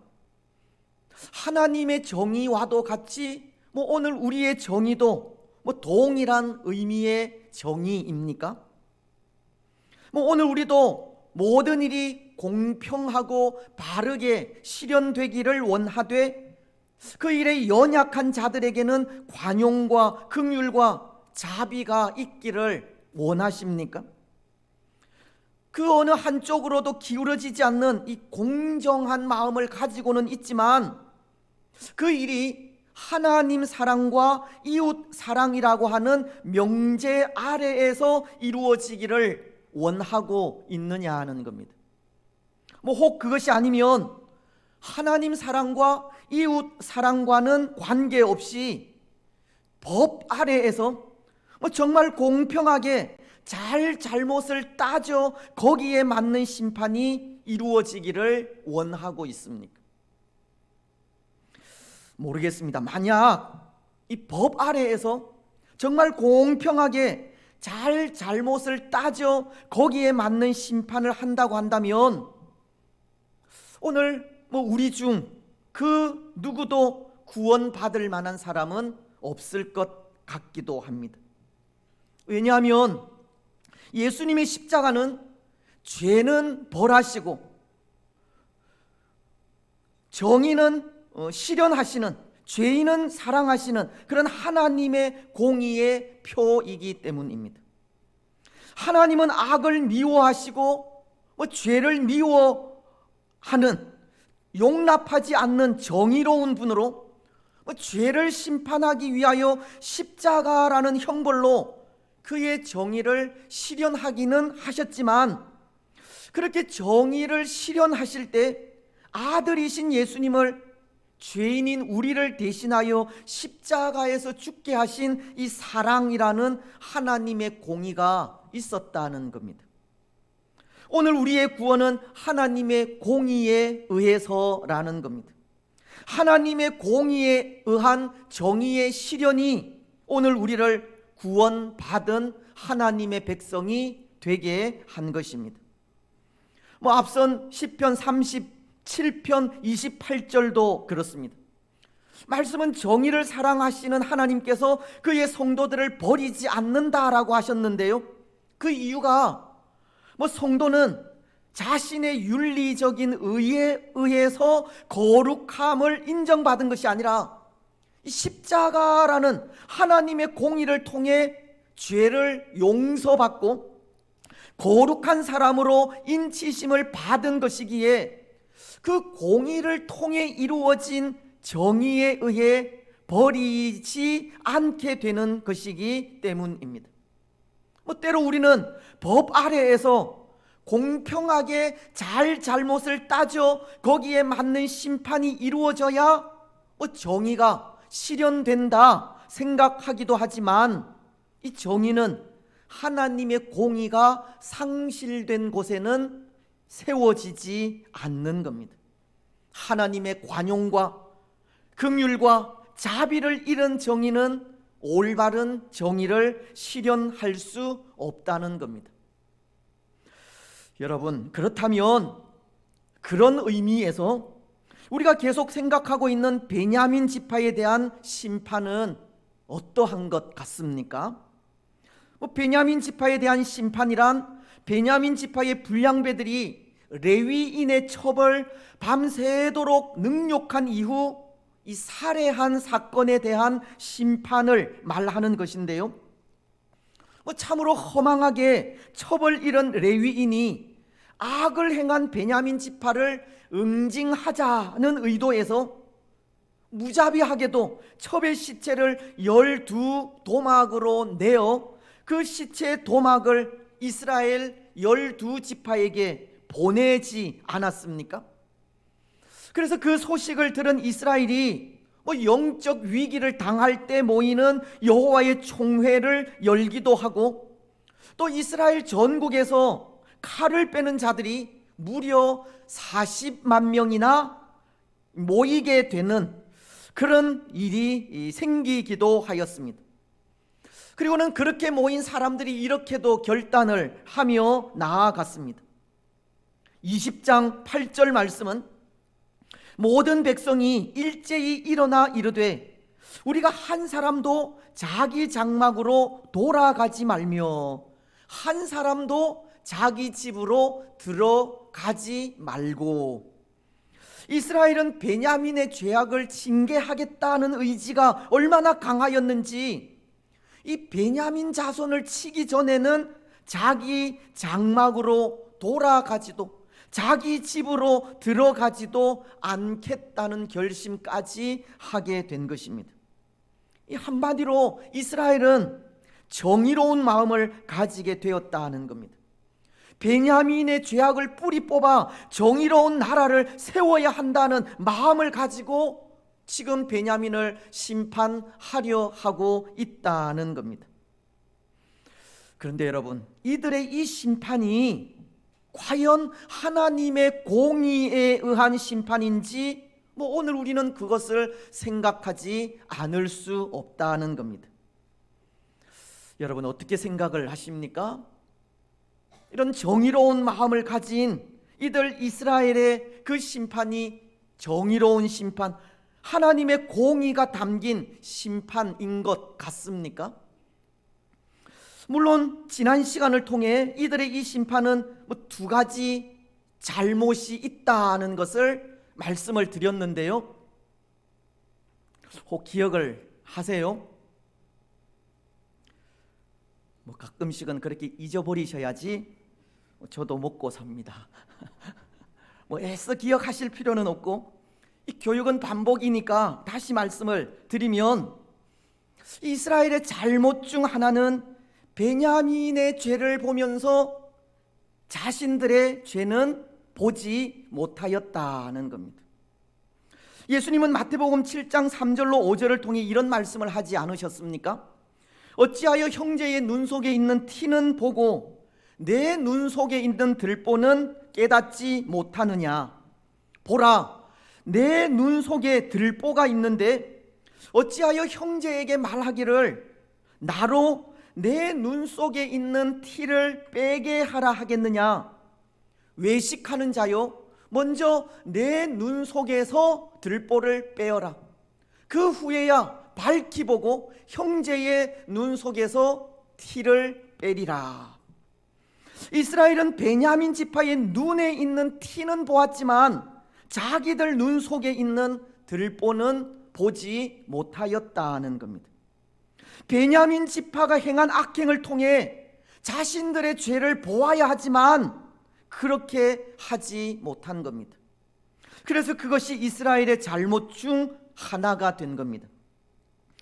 하나님의 정의와도 같이 오늘 우리의 정의도 동일한 의미의 정의입니까? 오늘 우리도 모든 일이 공평하고 바르게 실현되기를 원하되 그 일에 연약한 자들에게는 관용과 긍휼과 자비가 있기를 원하십니까? 그 어느 한쪽으로도 기울어지지 않는 이 공정한 마음을 가지고는 있지만 그 일이 하나님 사랑과 이웃 사랑이라고 하는 명제 아래에서 이루어지기를 원하고 있느냐 하는 겁니다. 혹 그것이 아니면 하나님 사랑과 이웃 사랑과는 관계없이 법 아래에서 정말 공평하게 잘못을 따져 거기에 맞는 심판이 이루어지기를 원하고 있습니까? 모르겠습니다. 만약 이 법 아래에서 정말 공평하게 잘못을 따져 거기에 맞는 심판을 한다고 한다면 오늘 우리 중 그 누구도 구원받을 만한 사람은 없을 것 같기도 합니다. 왜냐하면 예수님의 십자가는 죄는 벌하시고 정의는 실현하시는, 죄인은 사랑하시는 그런 하나님의 공의의 표이기 때문입니다. 하나님은 악을 미워하시고 죄를 미워하는, 용납하지 않는 정의로운 분으로 죄를 심판하기 위하여 십자가라는 형벌로 그의 정의를 실현하기는 하셨지만, 그렇게 정의를 실현하실 때 아들이신 예수님을 죄인인 우리를 대신하여 십자가에서 죽게 하신 이 사랑이라는 하나님의 공의가 있었다는 겁니다. 오늘 우리의 구원은 하나님의 공의에 의해서라는 겁니다. 하나님의 공의에 의한 정의의 실현이 오늘 우리를 구원받은 하나님의 백성이 되게 한 것입니다. 앞선 시편 37편 28절도 그렇습니다. 말씀은 정의를 사랑하시는 하나님께서 그의 성도들을 버리지 않는다라고 하셨는데요, 그 이유가 성도는 자신의 윤리적인 의에 의해서 거룩함을 인정받은 것이 아니라 십자가라는 하나님의 공의를 통해 죄를 용서받고 거룩한 사람으로 인치심을 받은 것이기에 그 공의를 통해 이루어진 정의에 의해 버리지 않게 되는 것이기 때문입니다. 때로 우리는 법 아래에서 공평하게 잘못을 따져 거기에 맞는 심판이 이루어져야 정의가 실현된다 생각하기도 하지만, 이 정의는 하나님의 공의가 상실된 곳에는 세워지지 않는 겁니다. 하나님의 관용과 긍휼과 자비를 잃은 정의는 올바른 정의를 실현할 수 없다는 겁니다. 여러분, 그렇다면 그런 의미에서 우리가 계속 생각하고 있는 베냐민 지파에 대한 심판은 어떠한 것 같습니까? 베냐민 지파에 대한 심판이란 베냐민 지파의 불량배들이 레위인의 첩을 밤새도록 능욕한 이후 이 살해한 사건에 대한 심판을 말하는 것인데요, 참으로 허망하게 첩을 잃은 레위인이 악을 행한 베냐민 지파를 응징하자는 의도에서 무자비하게도 첩의 시체를 12도막으로 내어 그 시체의 도막을 이스라엘 12지파에게 보내지 않았습니까? 그래서 그 소식을 들은 이스라엘이 영적 위기를 당할 때 모이는 여호와의 총회를 열기도 하고, 또 이스라엘 전국에서 칼을 빼는 자들이 무려 40만 명이나 모이게 되는 그런 일이 생기기도 하였습니다. 그리고는 그렇게 모인 사람들이 이렇게도 결단을 하며 나아갔습니다. 20장 8절 말씀은 모든 백성이 일제히 일어나 이르되 우리가 한 사람도 자기 장막으로 돌아가지 말며 한 사람도 자기 집으로 들어가지 말고. 이스라엘은 베냐민의 죄악을 징계하겠다는 의지가 얼마나 강하였는지 이 베냐민 자손을 치기 전에는 자기 장막으로 돌아가지도 자기 집으로 들어가지도 않겠다는 결심까지 하게 된 것입니다. 이 한마디로 이스라엘은 정의로운 마음을 가지게 되었다는 겁니다. 베냐민의 죄악을 뿌리 뽑아 정의로운 나라를 세워야 한다는 마음을 가지고 지금 베냐민을 심판하려 하고 있다는 겁니다. 그런데 여러분, 이들의 이 심판이 과연 하나님의 공의에 의한 심판인지 오늘 우리는 그것을 생각하지 않을 수 없다는 겁니다. 여러분, 어떻게 생각을 하십니까? 이런 정의로운 마음을 가진 이들 이스라엘의 그 심판이 정의로운 심판, 하나님의 공의가 담긴 심판인 것 같습니까? 물론 지난 시간을 통해 이들의 이 심판은 두 가지 잘못이 있다는 것을 말씀을 드렸는데요. 혹 기억을 하세요? 가끔씩은 그렇게 잊어버리셔야지 저도 먹고 삽니다. 애써 기억하실 필요는 없고, 이 교육은 반복이니까 다시 말씀을 드리면, 이스라엘의 잘못 중 하나는 베냐민의 죄를 보면서 자신들의 죄는 보지 못하였다는 겁니다. 예수님은 마태복음 7장 3절로 5절을 통해 이런 말씀을 하지 않으셨습니까? 어찌하여 형제의 눈 속에 있는 티는 보고 내 눈 속에 있는 들보는 깨닫지 못하느냐? 보라, 내 눈 속에 들보가 있는데 어찌하여 형제에게 말하기를 나로 내 눈 속에 있는 티를 빼게 하라 하겠느냐? 외식하는 자요, 먼저 내 눈 속에서 들보를 빼어라. 그 후에야 밝히 보고 형제의 눈 속에서 티를 빼리라. 이스라엘은 베냐민 지파의 눈에 있는 티는 보았지만 자기들 눈 속에 있는 들보는 보지 못하였다는 겁니다. 베냐민 지파가 행한 악행을 통해 자신들의 죄를 보아야 하지만 그렇게 하지 못한 겁니다. 그래서 그것이 이스라엘의 잘못 중 하나가 된 겁니다.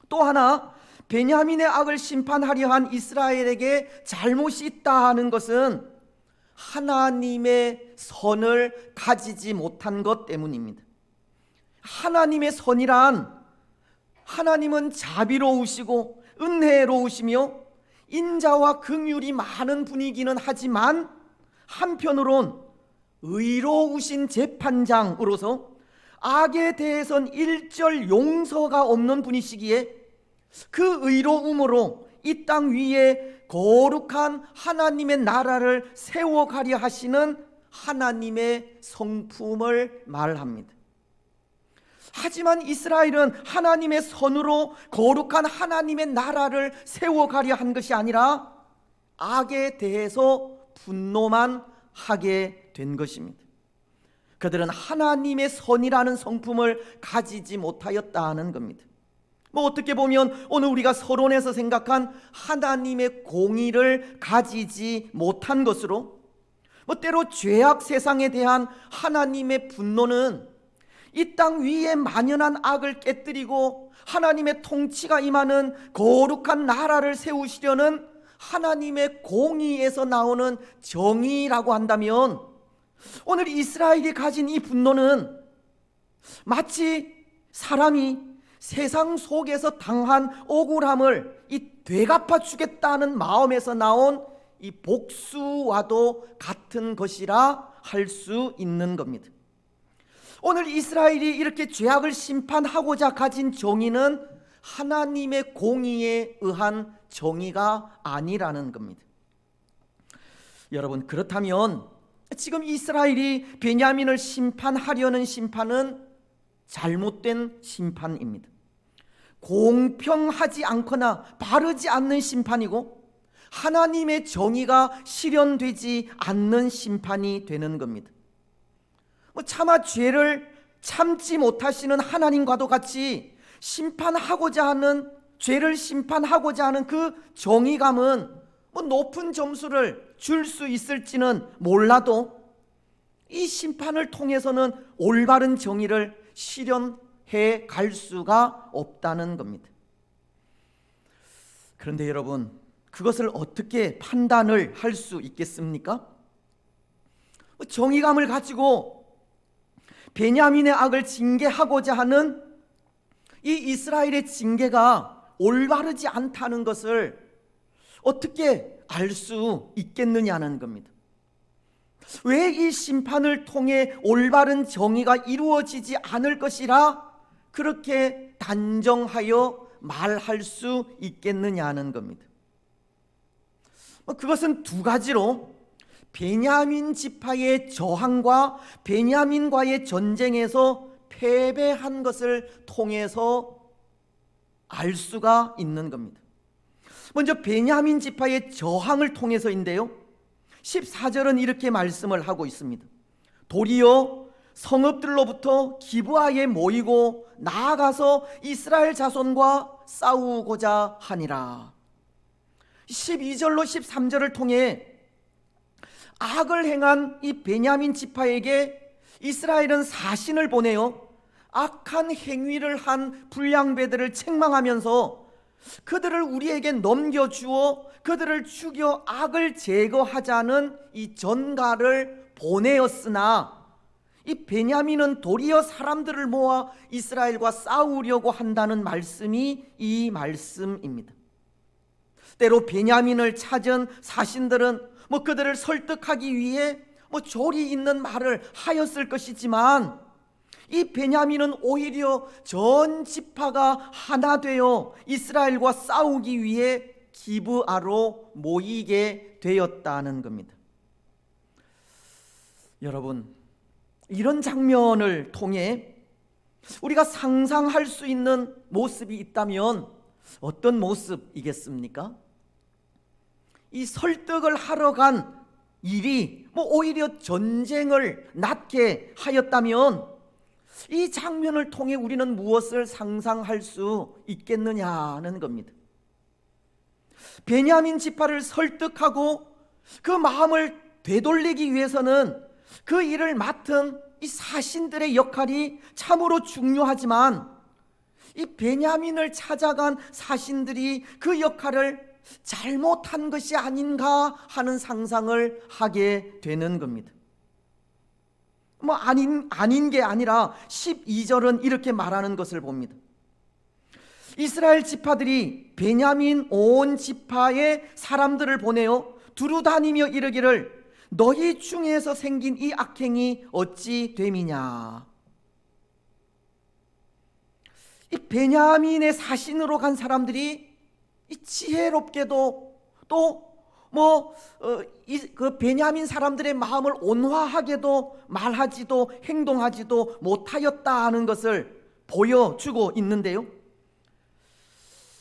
또 하나, 베냐민의 악을 심판하려 한 이스라엘에게 잘못이 있다 하는 것은 하나님의 선을 가지지 못한 것 때문입니다. 하나님의 선이란, 하나님은 자비로우시고 은혜로우시며 인자와 긍휼이 많은 분이기는 하지만 한편으론 의로우신 재판장으로서 악에 대해선 일절 용서가 없는 분이시기에 그 의로움으로 이 땅 위에 거룩한 하나님의 나라를 세워가려 하시는 하나님의 성품을 말합니다. 하지만 이스라엘은 하나님의 선으로 거룩한 하나님의 나라를 세워가려 한 것이 아니라 악에 대해서 분노만 하게 된 것입니다. 그들은 하나님의 선이라는 성품을 가지지 못하였다는 겁니다. 어떻게 보면 오늘 우리가 서론에서 생각한 하나님의 공의를 가지지 못한 것으로, 때로 죄악 세상에 대한 하나님의 분노는 이 땅 위에 만연한 악을 깨뜨리고 하나님의 통치가 임하는 거룩한 나라를 세우시려는 하나님의 공의에서 나오는 정의라고 한다면, 오늘 이스라엘이 가진 이 분노는 마치 사람이 세상 속에서 당한 억울함을 되갚아 주겠다는 마음에서 나온 이 복수와도 같은 것이라 할 수 있는 겁니다. 오늘 이스라엘이 이렇게 죄악을 심판하고자 가진 정의는 하나님의 공의에 의한 정의가 아니라는 겁니다. 여러분, 그렇다면 지금 이스라엘이 베냐민을 심판하려는 심판은 잘못된 심판입니다. 공평하지 않거나 바르지 않는 심판이고 하나님의 정의가 실현되지 않는 심판이 되는 겁니다. 차마 죄를 참지 못하시는 하나님과도 같이 심판하고자 하는, 죄를 심판하고자 하는 그 정의감은 높은 점수를 줄 수 있을지는 몰라도 이 심판을 통해서는 올바른 정의를 실현해 갈 수가 없다는 겁니다. 그런데 여러분, 그것을 어떻게 판단을 할 수 있겠습니까? 정의감을 가지고 베냐민의 악을 징계하고자 하는 이 이스라엘의 징계가 올바르지 않다는 것을 어떻게 알 수 있겠느냐는 겁니다. 왜 이 심판을 통해 올바른 정의가 이루어지지 않을 것이라 그렇게 단정하여 말할 수 있겠느냐는 겁니다. 그것은 두 가지로 베냐민 지파의 저항과 베냐민과의 전쟁에서 패배한 것을 통해서 알 수가 있는 겁니다. 먼저 베냐민 지파의 저항을 통해서인데요, 14절은 이렇게 말씀을 하고 있습니다. 도리어 성읍들로부터 기브아에 모이고 나아가서 이스라엘 자손과 싸우고자 하니라. 12절로 13절을 통해 악을 행한 이 베냐민 지파에게 이스라엘은 사신을 보내어 악한 행위를 한 불량배들을 책망하면서 그들을 우리에게 넘겨주어 그들을 죽여 악을 제거하자는 이 전가를 보내었으나 이 베냐민은 도리어 사람들을 모아 이스라엘과 싸우려고 한다는 말씀이 이 말씀입니다. 때로 베냐민을 찾은 사신들은 그들을 설득하기 위해 조리 있는 말을 하였을 것이지만 이 베냐민은 오히려 전 지파가 하나 되어 이스라엘과 싸우기 위해 기브아로 모이게 되었다는 겁니다. 여러분, 이런 장면을 통해 우리가 상상할 수 있는 모습이 있다면 어떤 모습이겠습니까? 이 설득을 하러 간 일이 오히려 전쟁을 낳게 하였다면 이 장면을 통해 우리는 무엇을 상상할 수 있겠느냐는 겁니다. 베냐민 지파를 설득하고 그 마음을 되돌리기 위해서는 그 일을 맡은 이 사신들의 역할이 참으로 중요하지만 이 베냐민을 찾아간 사신들이 그 역할을 잘못한 것이 아닌가 하는 상상을 하게 되는 겁니다. 아닌 게 아니라 12절은 이렇게 말하는 것을 봅니다. 이스라엘 지파들이 베냐민 온 지파의 사람들을 보내어 두루다니며 이르기를 너희 중에서 생긴 이 악행이 어찌 됨이냐. 이 베냐민의 사신으로 간 사람들이 이 지혜롭게도 또 그 베냐민 사람들의 마음을 온화하게도 말하지도 행동하지도 못하였다 하는 것을 보여주고 있는데요,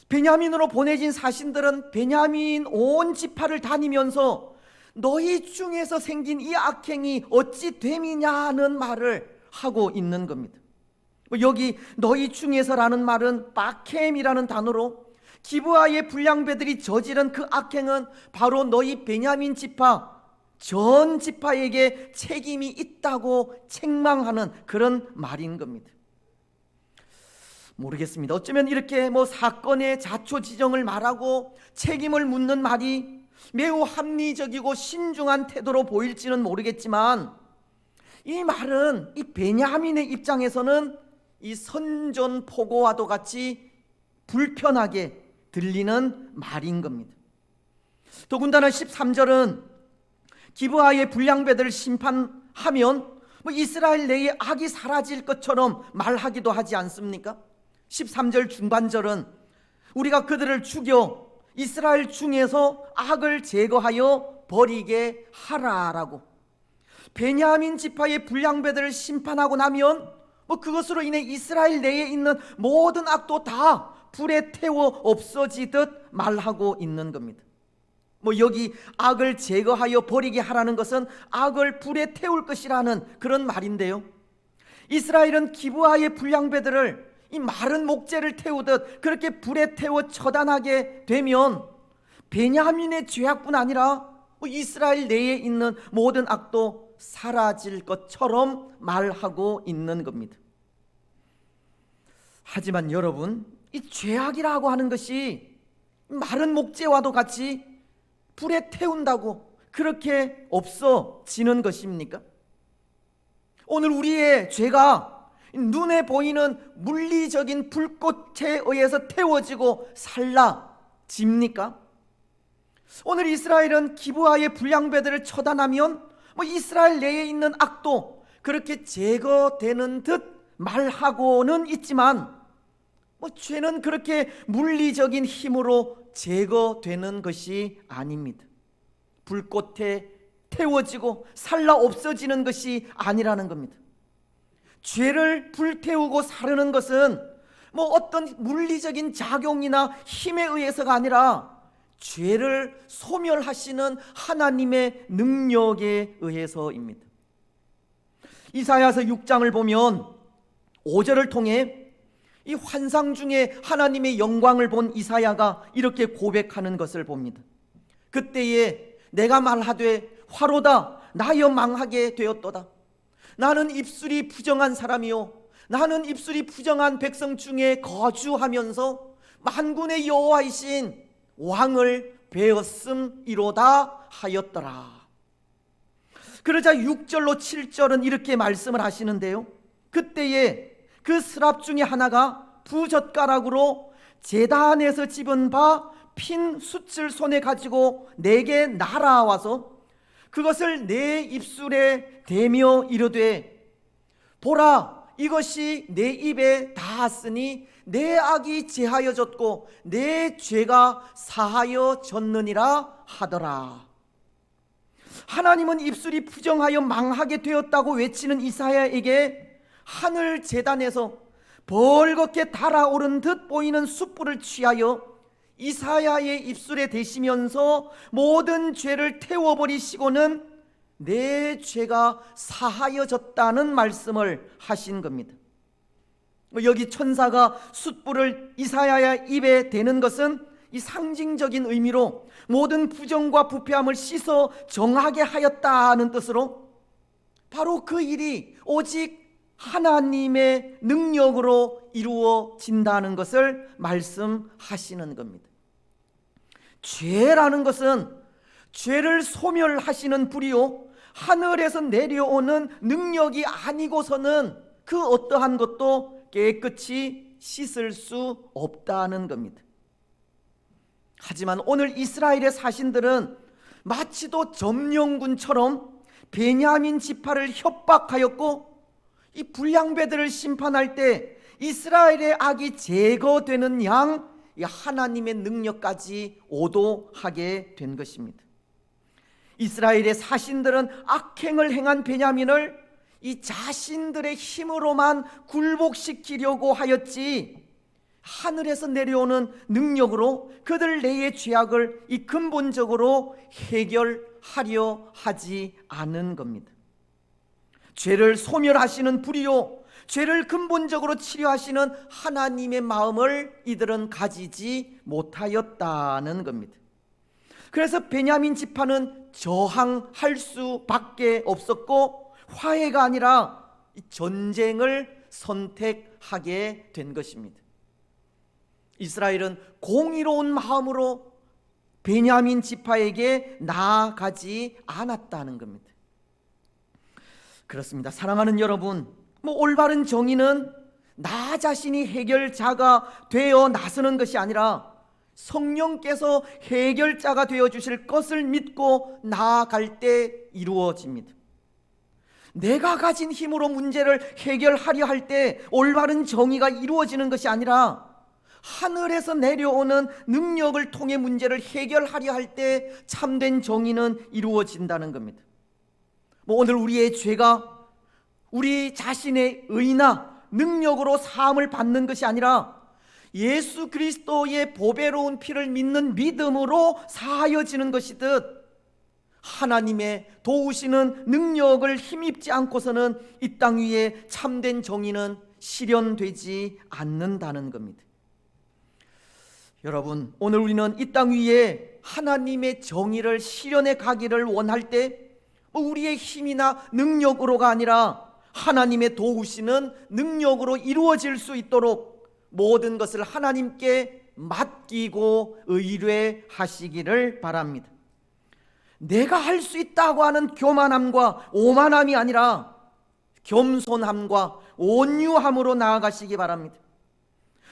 베냐민으로 보내진 사신들은 베냐민 온 지파를 다니면서 너희 중에서 생긴 이 악행이 어찌 됨이냐는 말을 하고 있는 겁니다. 여기 너희 중에서라는 말은 바켐이라는 단어로 기브아의 불량배들이 저지른 그 악행은 바로 너희 베냐민 지파 전 지파에게 책임이 있다고 책망하는 그런 말인 겁니다. 모르겠습니다. 어쩌면 이렇게 사건의 자초지정을 말하고 책임을 묻는 말이 매우 합리적이고 신중한 태도로 보일지는 모르겠지만 이 말은 이 베냐민의 입장에서는 이 선전포고와도 같이 불편하게 들리는 말인 겁니다. 더군다나 13절은 기브아의 불량배들을 심판하면 이스라엘 내에 악이 사라질 것처럼 말하기도 하지 않습니까? 13절 중반절은 우리가 그들을 죽여 이스라엘 중에서 악을 제거하여 버리게 하라라고, 베냐민 지파의 불량배들을 심판하고 나면 그것으로 인해 이스라엘 내에 있는 모든 악도 다 불에 태워 없어지듯 말하고 있는 겁니다. 여기 악을 제거하여 버리게 하라는 것은 악을 불에 태울 것이라는 그런 말인데요, 이스라엘은 기브아의 불량배들을 이 마른 목재를 태우듯 그렇게 불에 태워 처단하게 되면 베냐민의 죄악뿐 아니라 이스라엘 내에 있는 모든 악도 사라질 것처럼 말하고 있는 겁니다. 하지만 여러분, 이 죄악이라고 하는 것이 마른 목재와도 같이 불에 태운다고 그렇게 없어지는 것입니까? 오늘 우리의 죄가 눈에 보이는 물리적인 불꽃에 의해서 태워지고 살라집니까? 오늘 이스라엘은 기브아의 불량배들을 처단하면 이스라엘 내에 있는 악도 그렇게 제거되는 듯 말하고는 있지만 죄는 그렇게 물리적인 힘으로 제거되는 것이 아닙니다. 불꽃에 태워지고 살라 없어지는 것이 아니라는 겁니다. 죄를 불태우고 사르는 것은 어떤 물리적인 작용이나 힘에 의해서가 아니라 죄를 소멸하시는 하나님의 능력에 의해서입니다. 이사야서 6장을 보면 5절을 통해 이 환상 중에 하나님의 영광을 본 이사야가 이렇게 고백하는 것을 봅니다. 그때에 내가 말하되 화로다 나여 망하게 되었도다. 나는 입술이 부정한 사람이요 나는 입술이 부정한 백성 중에 거주하면서 만군의 여호와이신 왕을 배었음이로다 하였더라. 그러자 6절로 7절은 이렇게 말씀을 하시는데요, 그때에 그 스랍 중에 하나가 부젓가락으로 제단에서 집은 바 핀 숯을 손에 가지고 내게 날아와서 그것을 내 입술에 대며 이르되 보라 이것이 내 입에 닿았으니 내 악이 제하여졌고 내 죄가 사하여졌느니라 하더라. 하나님은 입술이 부정하여 망하게 되었다고 외치는 이사야에게 하늘 제단에서 벌겋게 달아오른 듯 보이는 숯불을 취하여 이사야의 입술에 대시면서 모든 죄를 태워버리시고는 내 죄가 사하여졌다는 말씀을 하신 겁니다. 여기 천사가 숯불을 이사야의 입에 대는 것은 이 상징적인 의미로 모든 부정과 부패함을 씻어 정하게 하였다는 뜻으로 바로 그 일이 오직 하나님의 능력으로 이루어진다는 것을 말씀하시는 겁니다. 죄라는 것은 죄를 소멸하시는 불이요 하늘에서 내려오는 능력이 아니고서는 그 어떠한 것도 깨끗이 씻을 수 없다는 겁니다. 하지만 오늘 이스라엘의 사신들은 마치도 점령군처럼 베냐민 지파를 협박하였고 이 불량배들을 심판할 때 이스라엘의 악이 제거되는 양 하나님의 능력까지 오도하게 된 것입니다. 이스라엘의 사신들은 악행을 행한 베냐민을 이 자신들의 힘으로만 굴복시키려고 하였지 하늘에서 내려오는 능력으로 그들 내의 죄악을 이 근본적으로 해결하려 하지 않은 겁니다. 죄를 소멸하시는 불이요 죄를 근본적으로 치료하시는 하나님의 마음을 이들은 가지지 못하였다는 겁니다. 그래서 베냐민 지파는 저항할 수밖에 없었고 화해가 아니라 전쟁을 선택하게 된 것입니다. 이스라엘은 공의로운 마음으로 베냐민 지파에게 나아가지 않았다는 겁니다. 그렇습니다. 사랑하는 여러분, 올바른 정의는 나 자신이 해결자가 되어 나서는 것이 아니라 성령께서 해결자가 되어 주실 것을 믿고 나아갈 때 이루어집니다. 내가 가진 힘으로 문제를 해결하려 할 때 올바른 정의가 이루어지는 것이 아니라 하늘에서 내려오는 능력을 통해 문제를 해결하려 할 때 참된 정의는 이루어진다는 겁니다. 오늘 우리의 죄가 우리 자신의 의나 능력으로 사함을 받는 것이 아니라 예수 그리스도의 보배로운 피를 믿는 믿음으로 사하여지는 것이듯 하나님의 도우시는 능력을 힘입지 않고서는 이 땅 위에 참된 정의는 실현되지 않는다는 겁니다. 여러분, 오늘 우리는 이 땅 위에 하나님의 정의를 실현해 가기를 원할 때 우리의 힘이나 능력으로가 아니라 하나님의 도우시는 능력으로 이루어질 수 있도록 모든 것을 하나님께 맡기고 의뢰하시기를 바랍니다. 내가 할 수 있다고 하는 교만함과 오만함이 아니라 겸손함과 온유함으로 나아가시기 바랍니다.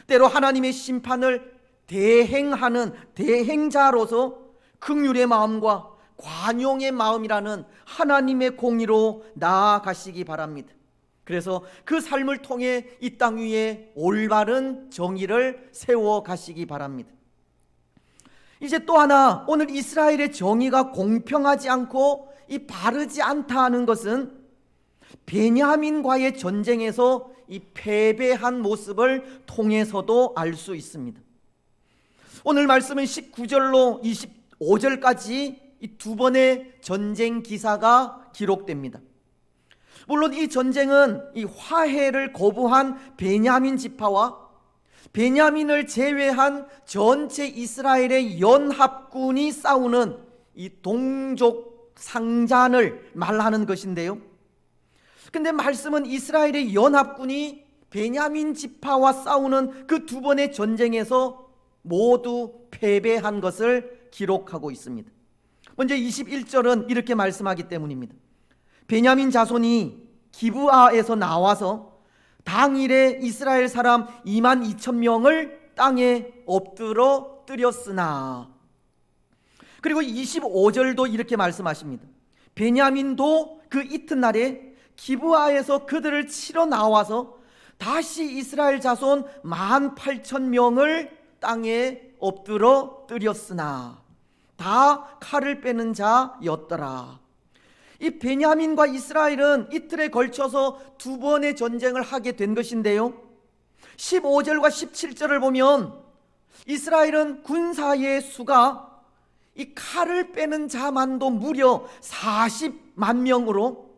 때로 하나님의 심판을 대행하는 대행자로서 긍휼의 마음과 관용의 마음이라는 하나님의 공의로 나아가시기 바랍니다. 그래서 그 삶을 통해 이 땅 위에 올바른 정의를 세워가시기 바랍니다. 이제 또 하나, 오늘 이스라엘의 정의가 공평하지 않고 이 바르지 않다 하는 것은 베냐민과의 전쟁에서 이 패배한 모습을 통해서도 알 수 있습니다. 오늘 말씀은 19절로 25절까지 이 두 번의 전쟁 기사가 기록됩니다. 물론 이 전쟁은 이 화해를 거부한 베냐민 지파와 베냐민을 제외한 전체 이스라엘의 연합군이 싸우는 이 동족 상잔을 말하는 것인데요. 근데 말씀은 이스라엘의 연합군이 베냐민 지파와 싸우는 그 두 번의 전쟁에서 모두 패배한 것을 기록하고 있습니다. 먼저 21절은 이렇게 말씀하기 때문입니다. 베냐민 자손이 기브아에서 나와서 당일에 이스라엘 사람 22,000명을 땅에 엎드러뜨렸으나, 그리고 25절도 이렇게 말씀하십니다. 베냐민도 그 이튿날에 기브아에서 그들을 치러 나와서 다시 이스라엘 자손 18,000명을 땅에 엎드러뜨렸으나 다 칼을 빼는 자였더라. 이 베냐민과 이스라엘은 이틀에 걸쳐서 두 번의 전쟁을 하게 된 것인데요, 15절과 17절을 보면 이스라엘은 군사의 수가 이 칼을 빼는 자만도 무려 40만 명으로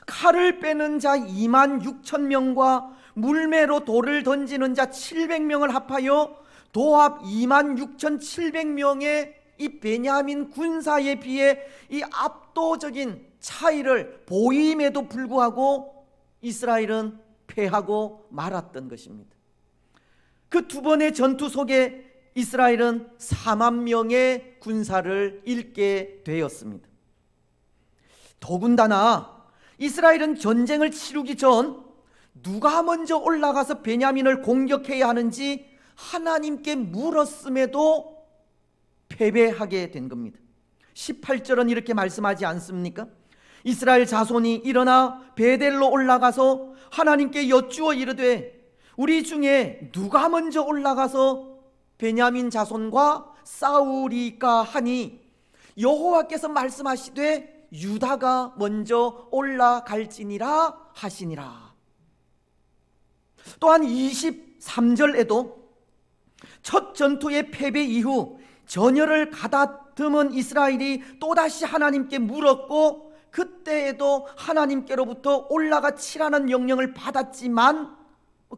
칼을 빼는 자 26,000명과 물매로 돌을 던지는 자 700명을 합하여 도합 26,700명의 이 베냐민 군사에 비해 이 압도적인 차이를 보임에도 불구하고 이스라엘은 패하고 말았던 것입니다. 그 두 번의 전투 속에 이스라엘은 4만 명의 군사를 잃게 되었습니다. 더군다나 이스라엘은 전쟁을 치르기 전 누가 먼저 올라가서 베냐민을 공격해야 하는지 하나님께 물었음에도 패배하게 된 겁니다. 18절은 이렇게 말씀하지 않습니까? 이스라엘 자손이 일어나 베델로 올라가서 하나님께 여쭈어 이르되 우리 중에 누가 먼저 올라가서 베냐민 자손과 싸우리까 하니 여호와께서 말씀하시되 유다가 먼저 올라갈지니라 하시니라. 또한 23절에도 첫 전투의 패배 이후 전열을 가다듬은 이스라엘이 또다시 하나님께 물었고 그때에도 하나님께로부터 올라가 치라는 명령을 받았지만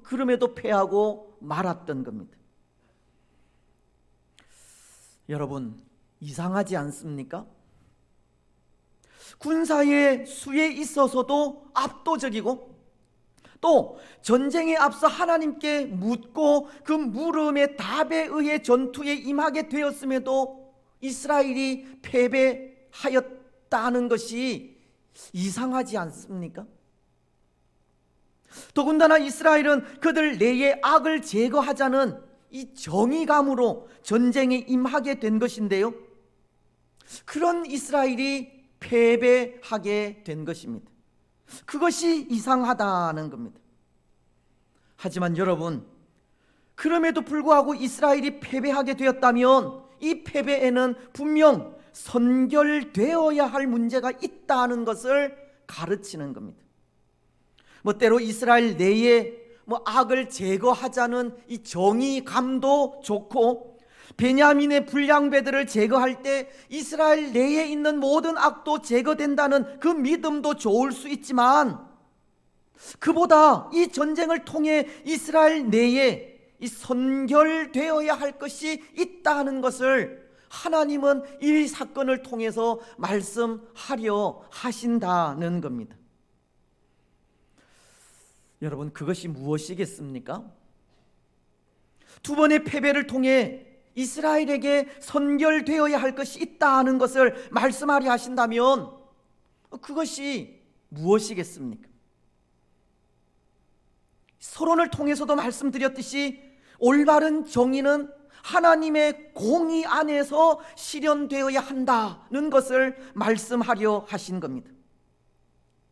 그럼에도 패하고 말았던 겁니다. 여러분, 이상하지 않습니까? 군사의 수에 있어서도 압도적이고 또 전쟁에 앞서 하나님께 묻고 그 물음의 답에 의해 전투에 임하게 되었음에도 이스라엘이 패배하였다는 것이 이상하지 않습니까? 더군다나 이스라엘은 그들 내의 악을 제거하자는 이 정의감으로 전쟁에 임하게 된 것인데요, 그런 이스라엘이 패배하게 된 것입니다. 그것이 이상하다는 겁니다. 하지만 여러분, 그럼에도 불구하고 이스라엘이 패배하게 되었다면 이 패배에는 분명 선결되어야 할 문제가 있다는 것을 가르치는 겁니다. 때로 이스라엘 내에 악을 제거하자는 이 정의감도 좋고 베냐민의 불량배들을 제거할 때 이스라엘 내에 있는 모든 악도 제거된다는 그 믿음도 좋을 수 있지만 그보다 이 전쟁을 통해 이스라엘 내에 이 선결되어야 할 것이 있다는 것을 하나님은 이 사건을 통해서 말씀하려 하신다는 겁니다. 여러분, 그것이 무엇이겠습니까? 두 번의 패배를 통해 이스라엘에게 선결되어야 할 것이 있다는 것을 말씀하려 하신다면 그것이 무엇이겠습니까? 서론을 통해서도 말씀드렸듯이 올바른 정의는 하나님의 공의 안에서 실현되어야 한다는 것을 말씀하려 하신 겁니다.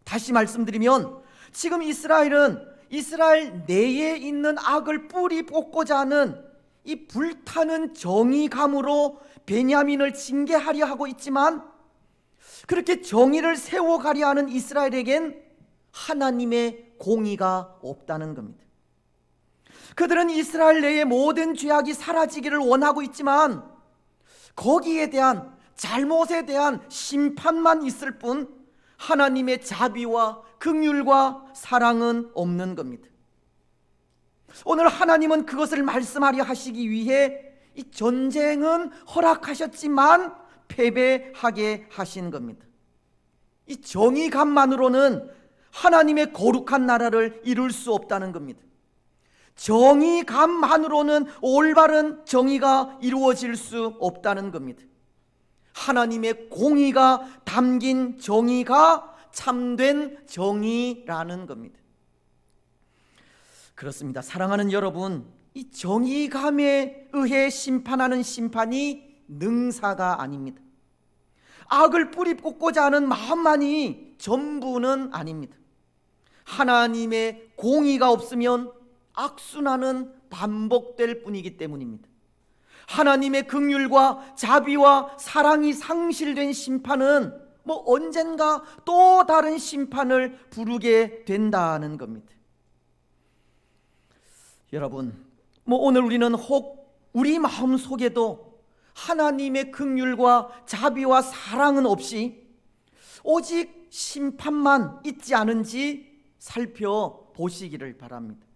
다시 말씀드리면 지금 이스라엘은 이스라엘 내에 있는 악을 뿌리 뽑고자 하는 이 불타는 정의감으로 베냐민을 징계하려 하고 있지만, 그렇게 정의를 세워가려 하는 이스라엘에겐 하나님의 공의가 없다는 겁니다. 그들은 이스라엘 내의 모든 죄악이 사라지기를 원하고 있지만 거기에 대한, 잘못에 대한 심판만 있을 뿐 하나님의 자비와 긍휼과 사랑은 없는 겁니다. 오늘 하나님은 그것을 말씀하려 하시기 위해 이 전쟁은 허락하셨지만 패배하게 하신 겁니다. 이 정의감만으로는 하나님의 거룩한 나라를 이룰 수 없다는 겁니다. 정의감만으로는 올바른 정의가 이루어질 수 없다는 겁니다. 하나님의 공의가 담긴 정의가 참된 정의라는 겁니다. 그렇습니다. 사랑하는 여러분, 이 정의감에 의해 심판하는 심판이 능사가 아닙니다. 악을 뿌리 뽑고자 하는 마음만이 전부는 아닙니다. 하나님의 공의가 없으면 악순환은 반복될 뿐이기 때문입니다. 하나님의 긍휼과 자비와 사랑이 상실된 심판은 언젠가 또 다른 심판을 부르게 된다는 겁니다. 여러분, 오늘 우리는 혹 우리 마음 속에도 하나님의 긍휼과 자비와 사랑은 없이 오직 심판만 있지 않은지 살펴보시기를 바랍니다.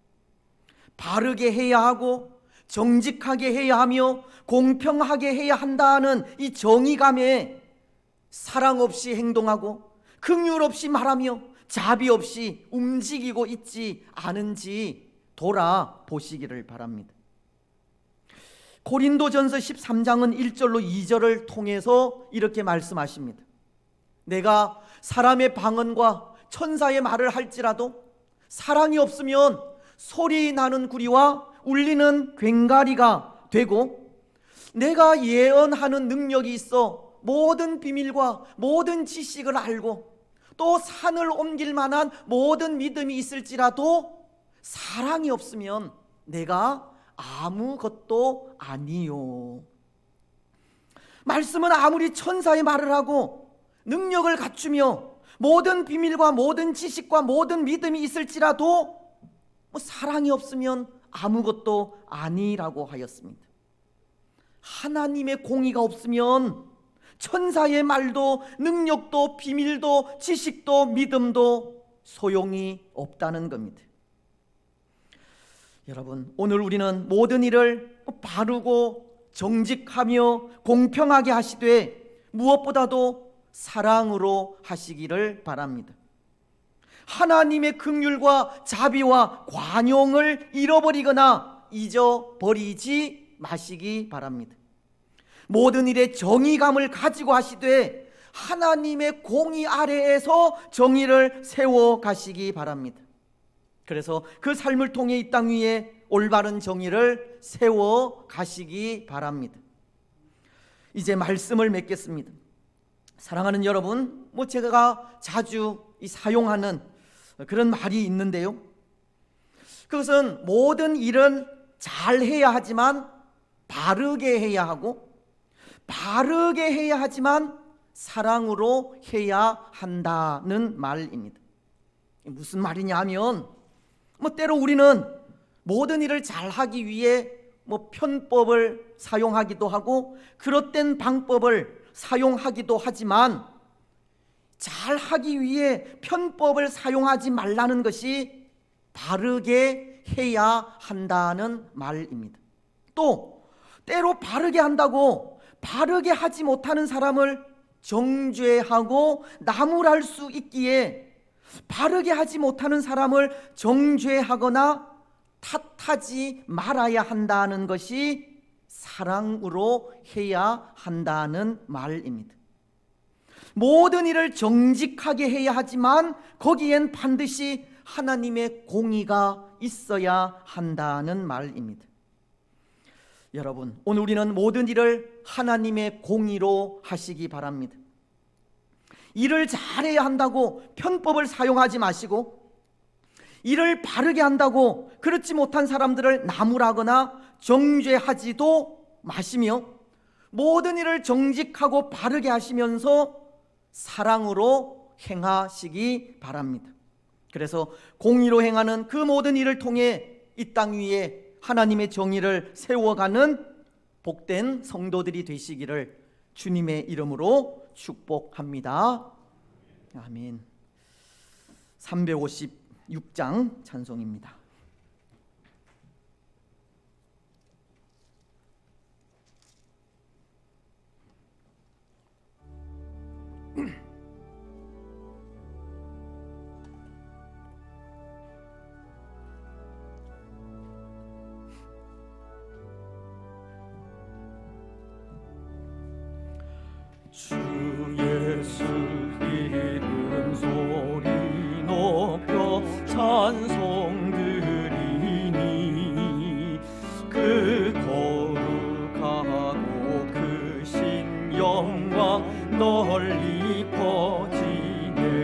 바르게 해야 하고 정직하게 해야 하며 공평하게 해야 한다는 이 정의감에 사랑 없이 행동하고 긍휼 없이 말하며 자비 없이 움직이고 있지 않은지 돌아보시기를 바랍니다. 고린도전서 13장은 1절로 2절을 통해서 이렇게 말씀하십니다. 내가 사람의 방언과 천사의 말을 할지라도 사랑이 없으면 소리 나는 구리와 울리는 괭가리가 되고, 내가 예언하는 능력이 있어 모든 비밀과 모든 지식을 알고 또 산을 옮길 만한 모든 믿음이 있을지라도 사랑이 없으면 내가 아무것도 아니요. 말씀은 아무리 천사의 말을 하고 능력을 갖추며 모든 비밀과 모든 지식과 모든 믿음이 있을지라도 사랑이 없으면 아무것도 아니라고 하였습니다. 하나님의 공의가 없으면 천사의 말도 능력도 비밀도 지식도 믿음도 소용이 없다는 겁니다. 여러분, 오늘 우리는 모든 일을 바르고 정직하며 공평하게 하시되 무엇보다도 사랑으로 하시기를 바랍니다. 하나님의 긍휼과 자비와 관용을 잃어버리거나 잊어버리지 마시기 바랍니다. 모든 일에 정의감을 가지고 하시되 하나님의 공의 아래에서 정의를 세워 가시기 바랍니다. 그래서 그 삶을 통해 이 땅 위에 올바른 정의를 세워 가시기 바랍니다. 이제 말씀을 맺겠습니다. 사랑하는 여러분, 제가 자주 사용하는 그런 말이 있는데요, 그것은 모든 일은 잘 해야 하지만 바르게 해야 하고, 바르게 해야 하지만 사랑으로 해야 한다는 말입니다. 무슨 말이냐 하면, 때로 우리는 모든 일을 잘하기 위해 편법을 사용하기도 하고 그릇된 방법을 사용하기도 하지만, 잘하기 위해 편법을 사용하지 말라는 것이 바르게 해야 한다는 말입니다. 또 때로 바르게 한다고 바르게 하지 못하는 사람을 정죄하고 나무랄 수 있기에 바르게 하지 못하는 사람을 정죄하거나 탓하지 말아야 한다는 것이 사랑으로 해야 한다는 말입니다. 모든 일을 정직하게 해야 하지만 거기엔 반드시 하나님의 공의가 있어야 한다는 말입니다. 여러분, 오늘 우리는 모든 일을 하나님의 공의로 하시기 바랍니다. 일을 잘해야 한다고 편법을 사용하지 마시고, 일을 바르게 한다고 그렇지 못한 사람들을 나무라거나 정죄하지도 마시며, 모든 일을 정직하고 바르게 하시면서 사랑으로 행하시기 바랍니다. 그래서 공의로 행하는 그 모든 일을 통해 이 땅 위에 하나님의 정의를 세워가는 복된 성도들이 되시기를 주님의 이름으로 축복합니다. 아멘. 356장 찬송입니다. 주 예수 이름 소리 높여 찬송 드리니 그 거룩하고 크신 영광 널리 퍼지네.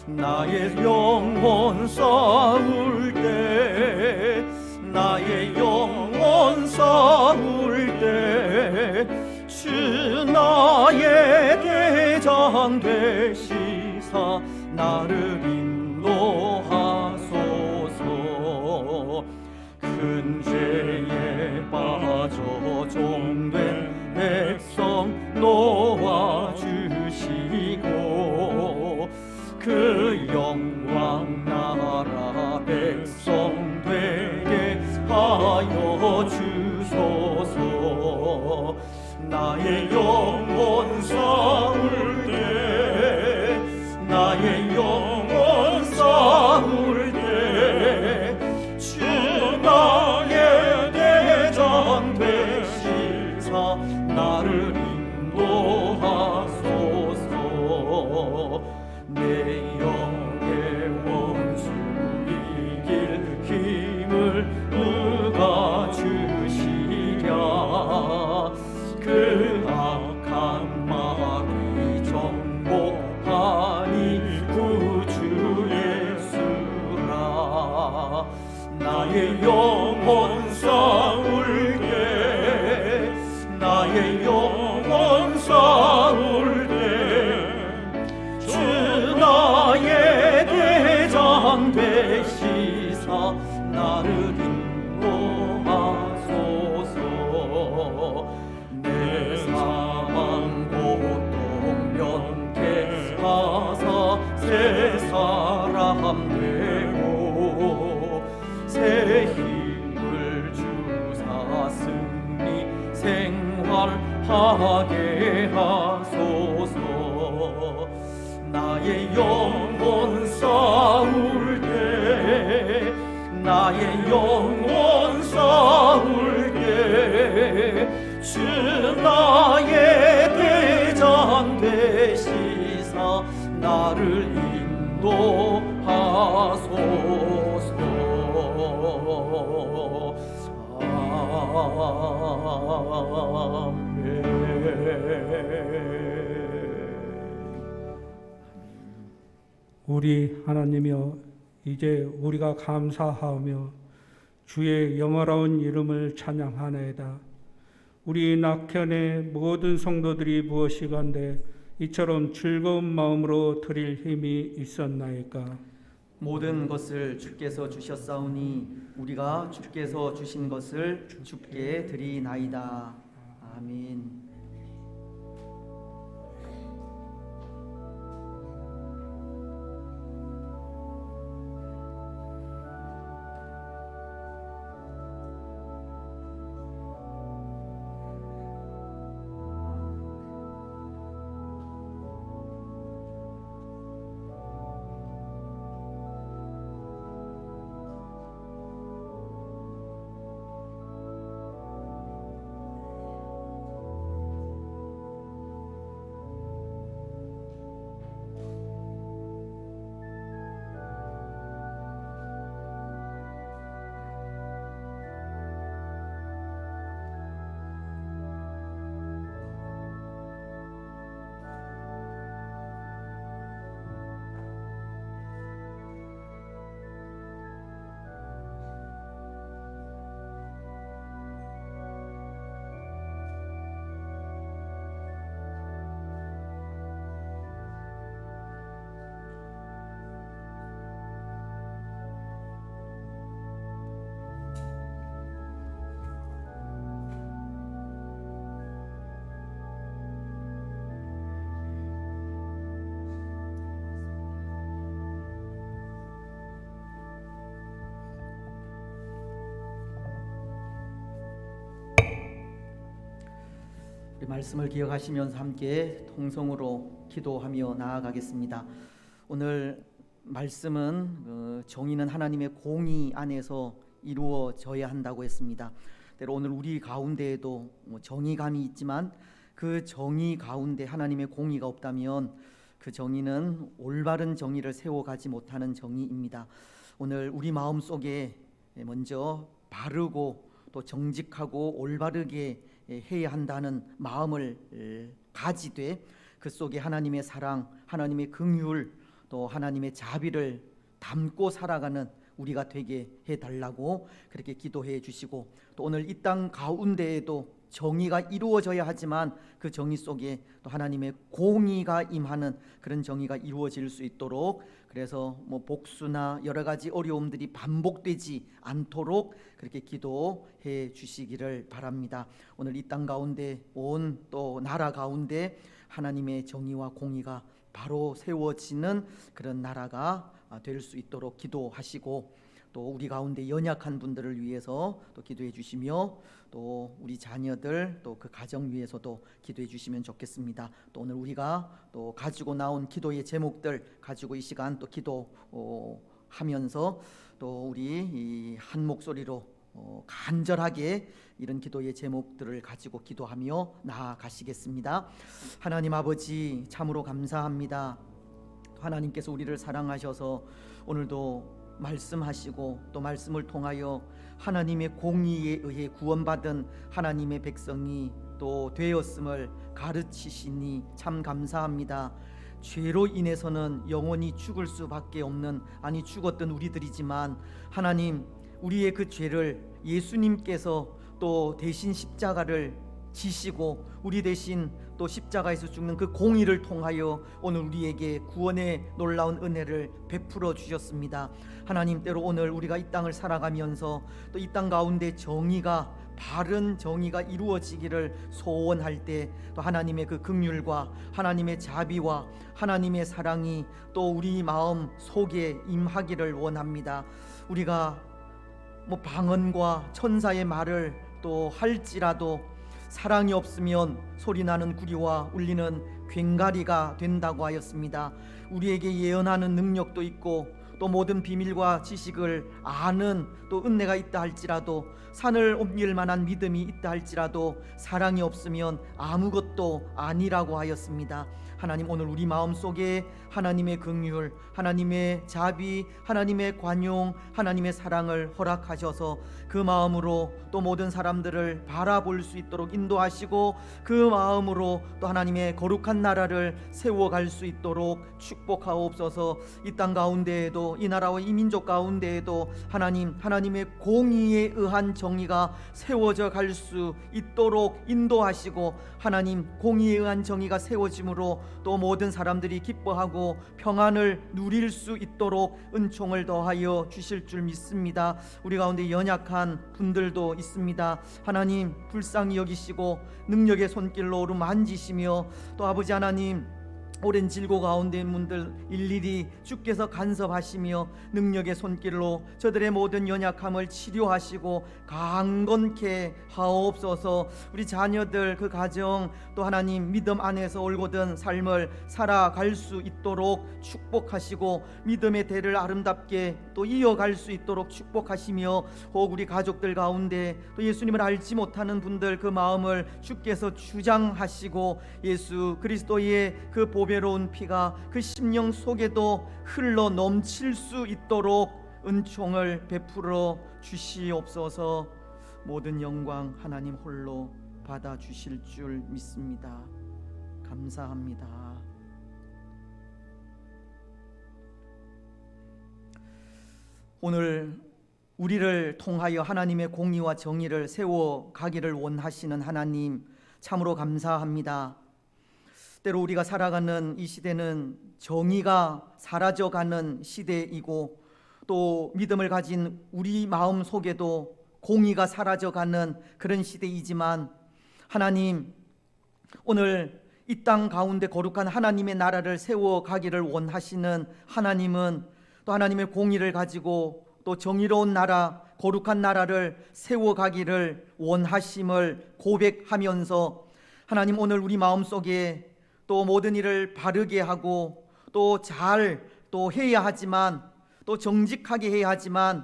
나의 영혼 싸울 때, 나의 영혼 싸울 때 주 나의 대장 되시사 나를 인도하소서. 큰 죄에 빠져 종된 백성 놓아주시고 그 영광 나라 백성 되게 하여 주소서. 나의 영혼 싸울 때, 나의 영혼 싸울 때 주 나의 대장 되시사 나를 인도하소서. 내 영의 원수 이길 힘을 누가 주시랴. 그 악한 마귀 정복하니 구주 예수라. 나의 영혼 싸울 때, 나의 영혼 싸울 때 주 나의 대장 되시사 나를 인도하소서. 내 사망 고통 면케하사 새 사람 되고 새 힘을 주사 승리 생활하게 하소서. 나의 영혼 싸울 때, 나의 영혼 싸울 때 주 나의 대장 되시사 나를 인도하소서. 우리 하나님이여, 이제 우리가 감사하며 주의 영화로운 이름을 찬양하나이다. 우리 낙현의 모든 성도들이 무엇이건대 이처럼 즐거운 마음으로 드릴 힘이 있었나이까. 모든 것을 주께서 주셨사오니 우리가 주께서 주신 것을 주께 드리나이다. 아멘. 말씀을 기억하시면서 함께 통성으로 기도하며 나아가겠습니다. 오늘 말씀은 정의는 하나님의 공의 안에서 이루어져야 한다고 했습니다. 때로 오늘 우리 가운데에도 정의감이 있지만 그 정의 가운데 하나님의 공의가 없다면 그 정의는 올바른 정의를 세워가지 못하는 정의입니다. 오늘 우리 마음 속에 먼저 바르고 또 정직하고 올바르게 해야 한다는 마음을 가지되 그 속에 하나님의 사랑, 하나님의 긍휼, 또 하나님의 자비를 담고 살아가는 우리가 되게 해달라고 그렇게 기도해 주시고, 또 오늘 이 땅 가운데에도 정의가 이루어져야 하지만 그 정의 속에 또 하나님의 공의가 임하는 그런 정의가 이루어질 수 있도록, 그래서 복수나 여러 가지 어려움들이 반복되지 않도록 그렇게 기도해 주시기를 바랍니다. 오늘 이 땅 가운데 온 또 나라 가운데 하나님의 정의와 공의가 바로 세워지는 그런 나라가 될 수 있도록 기도하시고, 또 우리 가운데 연약한 분들을 위해서 또 기도해 주시며, 또 우리 자녀들 또 그 가정 위해서도 기도해 주시면 좋겠습니다. 또 오늘 우리가 또 가지고 나온 기도의 제목들 가지고 이 시간 또 기도하면서 또 우리 한 목소리로 간절하게 이런 기도의 제목들을 가지고 기도하며 나아가시겠습니다. 하나님 아버지, 참으로 감사합니다. 하나님께서 우리를 사랑하셔서 오늘도 말씀하시고 또 말씀을 통하여 하나님의 공의에 의해 구원받은 하나님의 백성이 또 되었음을 가르치시니 참 감사합니다. 죄로 인해서는 영원히 죽을 수밖에 없는, 아니 죽었던 우리들이지만 하나님, 우리의 그 죄를 예수님께서 또 대신 십자가를 지시고 우리 대신 또 십자가에서 죽는 그 공의를 통하여 오늘 우리에게 구원의 놀라운 은혜를 베풀어 주셨습니다. 하나님, 때로 오늘 우리가 이 땅을 살아가면서 또 이 땅 가운데 정의가, 바른 정의가 이루어지기를 소원할 때 또 하나님의 그 긍휼과 하나님의 자비와 하나님의 사랑이 또 우리 마음 속에 임하기를 원합니다. 우리가 방언과 천사의 말을 또 할지라도 사랑이 없으면 소리나는 구리와 울리는 괭가리가 된다고 하였습니다. 우리에게 예언하는 능력도 있고 또 모든 비밀과 지식을 아는 또 은혜가 있다 할지라도, 산을 옮길 만한 믿음이 있다 할지라도 사랑이 없으면 아무것도 아니라고 하였습니다. 하나님, 오늘 우리 마음속에 하나님의 긍휼, 하나님의 자비, 하나님의 관용, 하나님의 사랑을 허락하셔서 그 마음으로 또 모든 사람들을 바라볼 수 있도록 인도하시고, 그 마음으로 또 하나님의 거룩한 나라를 세워갈 수 있도록 축복하옵소서. 이 땅 가운데에도, 이 나라와 이 민족 가운데에도 하나님의 공의에 의한 정의가 세워져 갈 수 있도록 인도하시고, 하나님 공의에 의한 정의가 세워짐으로 또 모든 사람들이 기뻐하고 평안을 누릴 수 있도록 은총을 더하여 주실 줄 믿습니다. 우리 가운데 연약한 분들도 있습니다. 하나님, 불쌍히 여기시고 능력의 손길로 어루만지시며, 또 아버지 하나님, 오랜 질고 가운데 있는 분들 일일이 주께서 간섭하시며 능력의 손길로 저들의 모든 연약함을 치료하시고 강건케 하옵소서. 우리 자녀들 그 가정 또 하나님 믿음 안에서 올곧은 삶을 살아갈 수 있도록 축복하시고 믿음의 대를 아름답게 또 이어갈 수 있도록 축복하시며, 혹 우리 가족들 가운데 또 예수님을 알지 못하는 분들 그 마음을 주께서 주장하시고 예수 그리스도의 그 보배로운 피가 그 심령 속에도 흘러 넘칠 수 있도록 은총을 베풀어 주시옵소서. 모든 영광 하나님 홀로 받아 주실 줄 믿습니다. 감사합니다. 오늘 우리를 통하여 하나님의 공의와 정의를 세워 가기를 원하시는 하나님, 참으로 감사합니다. 때로 우리가 살아가는 이 시대는 정의가 사라져가는 시대이고, 또 믿음을 가진 우리 마음 속에도 공의가 사라져가는 그런 시대이지만, 하나님, 오늘 이 땅 가운데 거룩한 하나님의 나라를 세워가기를 원하시는 하나님은 또 하나님의 공의를 가지고 또 정의로운 나라, 거룩한 나라를 세워가기를 원하심을 고백하면서, 하나님, 오늘 우리 마음속에 또 모든 일을 바르게 하고 또 잘 또 해야 하지만, 또 정직하게 해야 하지만,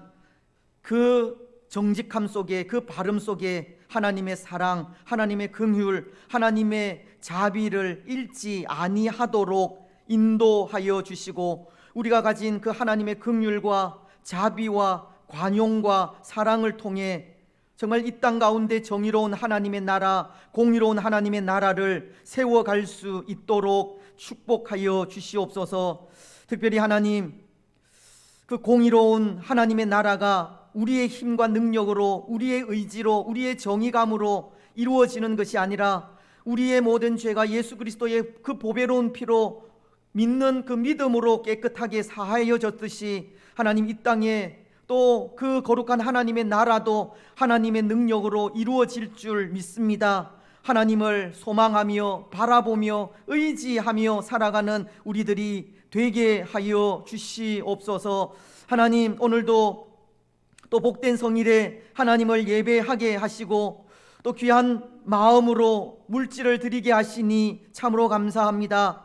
그 정직함 속에, 그 바름 속에 하나님의 사랑, 하나님의 긍휼, 하나님의 자비를 잃지 아니하도록 인도하여 주시고, 우리가 가진 그 하나님의 긍휼과 자비와 관용과 사랑을 통해 정말 이 땅 가운데 정의로운 하나님의 나라, 공의로운 하나님의 나라를 세워갈 수 있도록 축복하여 주시옵소서. 특별히 하나님, 그 공의로운 하나님의 나라가 우리의 힘과 능력으로, 우리의 의지로, 우리의 정의감으로 이루어지는 것이 아니라 우리의 모든 죄가 예수 그리스도의 그 보배로운 피로 믿는 그 믿음으로 깨끗하게 사하여졌듯이, 하나님, 이 땅에 또 그 거룩한 하나님의 나라도 하나님의 능력으로 이루어질 줄 믿습니다. 하나님을 소망하며 바라보며 의지하며 살아가는 우리들이 되게 하여 주시옵소서. 하나님, 오늘도 또 복된 성일에 하나님을 예배하게 하시고 또 귀한 마음으로 물질을 드리게 하시니 참으로 감사합니다.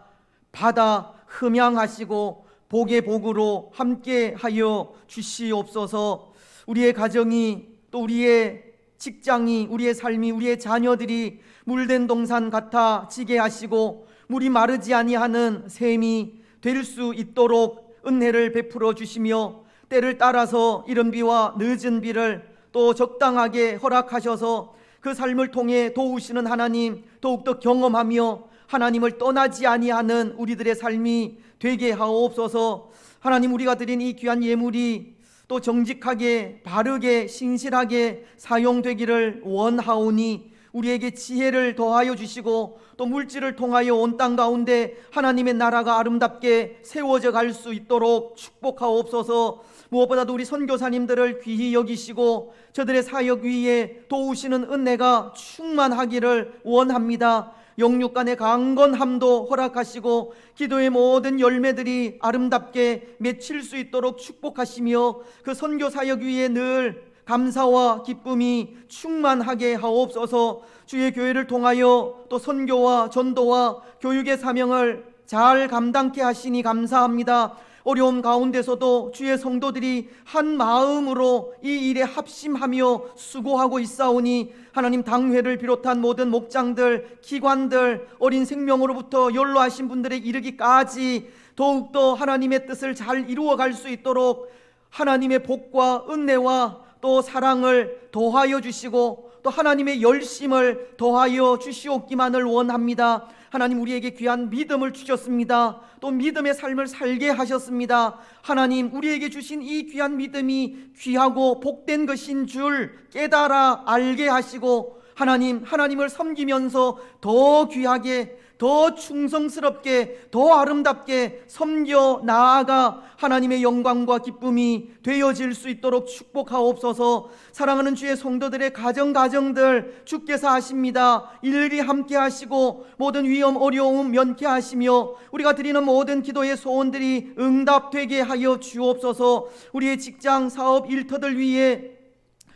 받아 흠양하시고 복의 복으로 함께 하여 주시옵소서. 우리의 가정이, 또 우리의 직장이, 우리의 삶이, 우리의 자녀들이 물된 동산 같아지게 하시고 물이 마르지 아니하는 샘이 될 수 있도록 은혜를 베풀어 주시며, 때를 따라서 이른 비와 늦은 비를 또 적당하게 허락하셔서 그 삶을 통해 도우시는 하나님 더욱더 경험하며 하나님을 떠나지 아니하는 우리들의 삶이 되게 하옵소서. 하나님, 우리가 드린 이 귀한 예물이 또 정직하게 바르게 신실하게 사용되기를 원하오니 우리에게 지혜를 더하여 주시고 또 물질을 통하여 온 땅 가운데 하나님의 나라가 아름답게 세워져 갈 수 있도록 축복하옵소서. 무엇보다도 우리 선교사님들을 귀히 여기시고 저들의 사역 위에 도우시는 은혜가 충만하기를 원합니다. 영육간의 강건함도 허락하시고 기도의 모든 열매들이 아름답게 맺힐 수 있도록 축복하시며 그 선교 사역 위에 늘 감사와 기쁨이 충만하게 하옵소서. 주의 교회를 통하여 또 선교와 전도와 교육의 사명을 잘 감당케 하시니 감사합니다. 어려움 가운데서도 주의 성도들이 한 마음으로 이 일에 합심하며 수고하고 있사오니 하나님, 당회를 비롯한 모든 목장들, 기관들, 어린 생명으로부터 연로하신 분들에 이르기까지 더욱더 하나님의 뜻을 잘 이루어갈 수 있도록 하나님의 복과 은혜와 또 사랑을 더하여 주시고 또 하나님의 열심을 더하여 주시옵기만을 원합니다. 하나님, 우리에게 귀한 믿음을 주셨습니다. 또 믿음의 삶을 살게 하셨습니다. 하나님, 우리에게 주신 이 귀한 믿음이 귀하고 복된 것인 줄 깨달아 알게 하시고 하나님을 섬기면서 더 귀하게, 더 충성스럽게, 더 아름답게 섬겨 나아가 하나님의 영광과 기쁨이 되어질 수 있도록 축복하옵소서. 사랑하는 주의 성도들의 가정들 주께서 하십니다. 일일이 함께 하시고 모든 위험 어려움 면케 하시며 우리가 드리는 모든 기도의 소원들이 응답되게 하여 주옵소서. 우리의 직장, 사업, 일터들 위에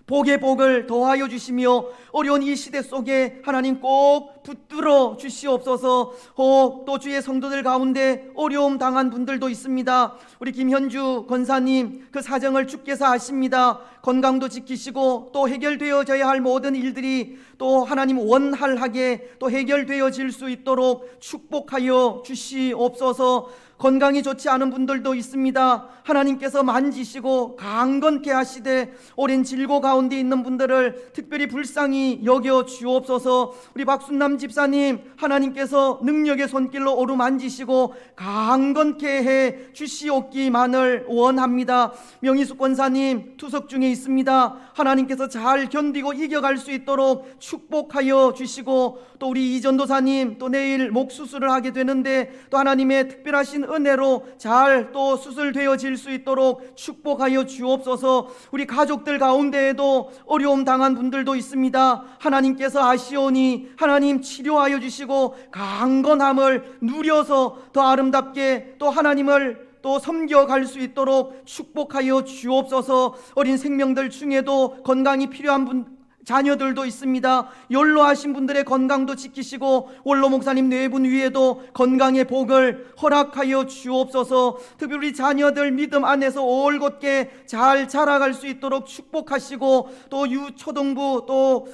복의 복을 더하여 주시며 어려운 이 시대 속에 하나님 꼭 붙들어 주시옵소서. 또 주의 성도들 가운데 어려움 당한 분들도 있습니다. 우리 김현주 권사님, 그 사정을 주께서 아십니다. 건강도 지키시고 또 해결되어져야 할 모든 일들이 또 하나님 원활하게 또 해결되어질 수 있도록 축복하여 주시옵소서. 건강이 좋지 않은 분들도 있습니다. 하나님께서 만지시고 강건케 하시되 오랜 질고 가운데 있는 분들을 특별히 불쌍히 여겨 주옵소서. 우리 박순남 집사님, 하나님께서 능력의 손길로 오르만지시고 강건케 해 주시옵기만을 원합니다. 명희숙 권사님, 투석 중에 있습니다. 하나님께서 잘 견디고 이겨갈 수 있도록 축복하여 주시고 또 우리 이전도사님, 또 내일 목 수술을 하게 되는데 또 하나님의 특별하신 은혜로 잘 또 수술되어질 수 있도록 축복하여 주옵소서. 우리 가족들 가운데에도 어려움 당한 분들도 있습니다. 하나님께서 아시오니 하나님 치료하여 주시고 강건함을 누려서 더 아름답게 또 하나님을 또 섬겨갈 수 있도록 축복하여 주옵소서. 어린 생명들 중에도 건강이 필요한 분, 자녀들도 있습니다. 연로하신 분들의 건강도 지키시고 원로 목사님 네 분 위에도 건강의 복을 허락하여 주옵소서. 특히 우리 자녀들 믿음 안에서 올곧게 잘 자라갈 수 있도록 축복하시고 또 유초등부 또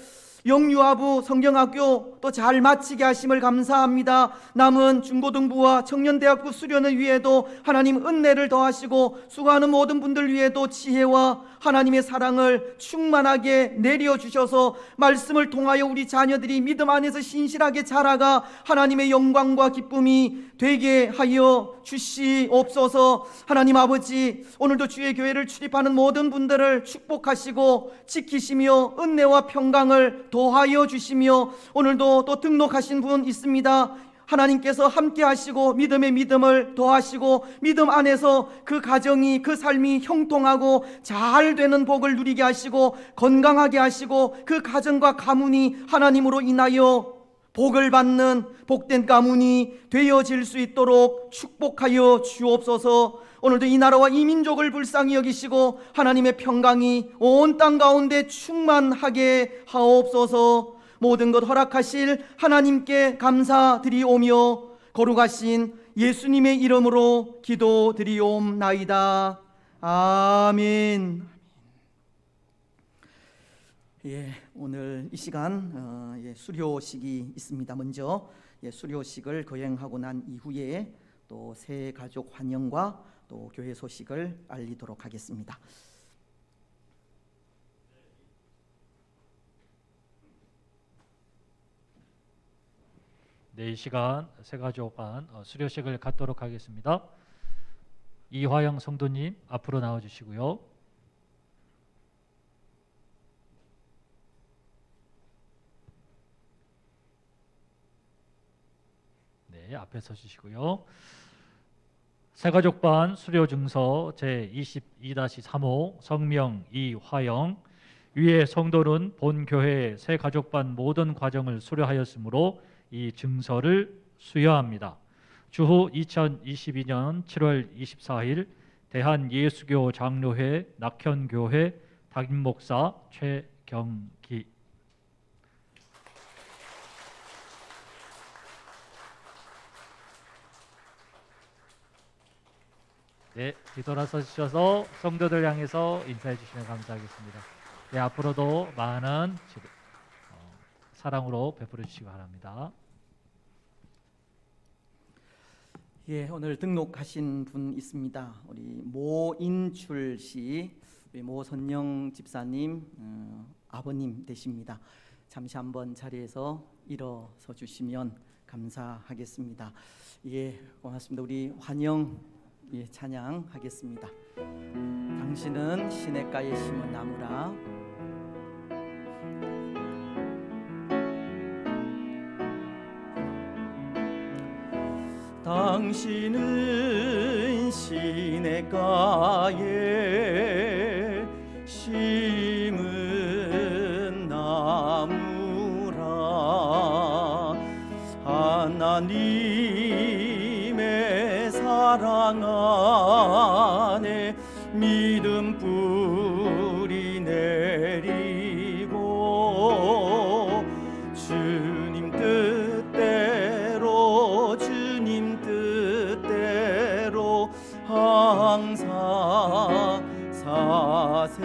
영유아부 성경학교 또 잘 마치게 하심을 감사합니다. 남은 중고등부와 청년대학부 수련을 위해도 하나님 은혜를 더하시고 수고하는 모든 분들 위에도 지혜와 하나님의 사랑을 충만하게 내려주셔서 말씀을 통하여 우리 자녀들이 믿음 안에서 신실하게 자라가 하나님의 영광과 기쁨이 되게 하여 주시옵소서. 하나님 아버지, 오늘도 주의 교회를 출입하는 모든 분들을 축복하시고 지키시며 은혜와 평강을 더하여 주시며 오늘도 또 등록하신 분 있습니다. 하나님께서 함께 하시고 믿음의 믿음을 더하시고 믿음 안에서 그 가정이 그 삶이 형통하고 잘 되는 복을 누리게 하시고 건강하게 하시고 그 가정과 가문이 하나님으로 인하여 복을 받는 복된 가문이 되어질 수 있도록 축복하여 주옵소서. 오늘도 이 나라와 이 민족을 불쌍히 여기시고 하나님의 평강이 온 땅 가운데 충만하게 하옵소서. 모든 것 허락하실 하나님께 감사드리오며 거룩하신 예수님의 이름으로 기도드리옵나이다. 아멘. 오늘 이 시간 수료식이 있습니다. 먼저 수료식을 거행하고 난 이후에 또 새 가족 환영과 또 교회 소식을 알리도록 하겠습니다. 네, 이 시간 새가족 간 수료식을 갖도록 하겠습니다. 이화영 성도님 앞으로 나와주시고요. 네, 앞에 서주시고요. 새가족반 수료증서 제22-3호 성명 이화영. 위에 성도는 본 교회의 새가족반 모든 과정을 수료하였으므로 이 증서를 수여합니다. 주후 2022년 7월 24일 대한예수교 장로회 낙현교회 담임목사 최경기. 네, 뒤돌아서 주셔서 성도들 향해서 인사해 주시면 감사하겠습니다. 네, 앞으로도 많은 사랑으로 베풀어 주시기 바랍니다. 오늘 등록하신 분 있습니다. 우리 모인출 씨, 우리 모선영 집사님 아버님 되십니다. 잠시 한번 자리에서 일어서 주시면 감사하겠습니다. 고맙습니다. 우리 환영 찬양하겠습니다. 당신은 시냇가에 심은 나무라. 당신은 시냇가에 심은 나무라. 하나님의 사랑 안에 믿음 뿌리 내리고 주님 뜻대로 항상 사세요.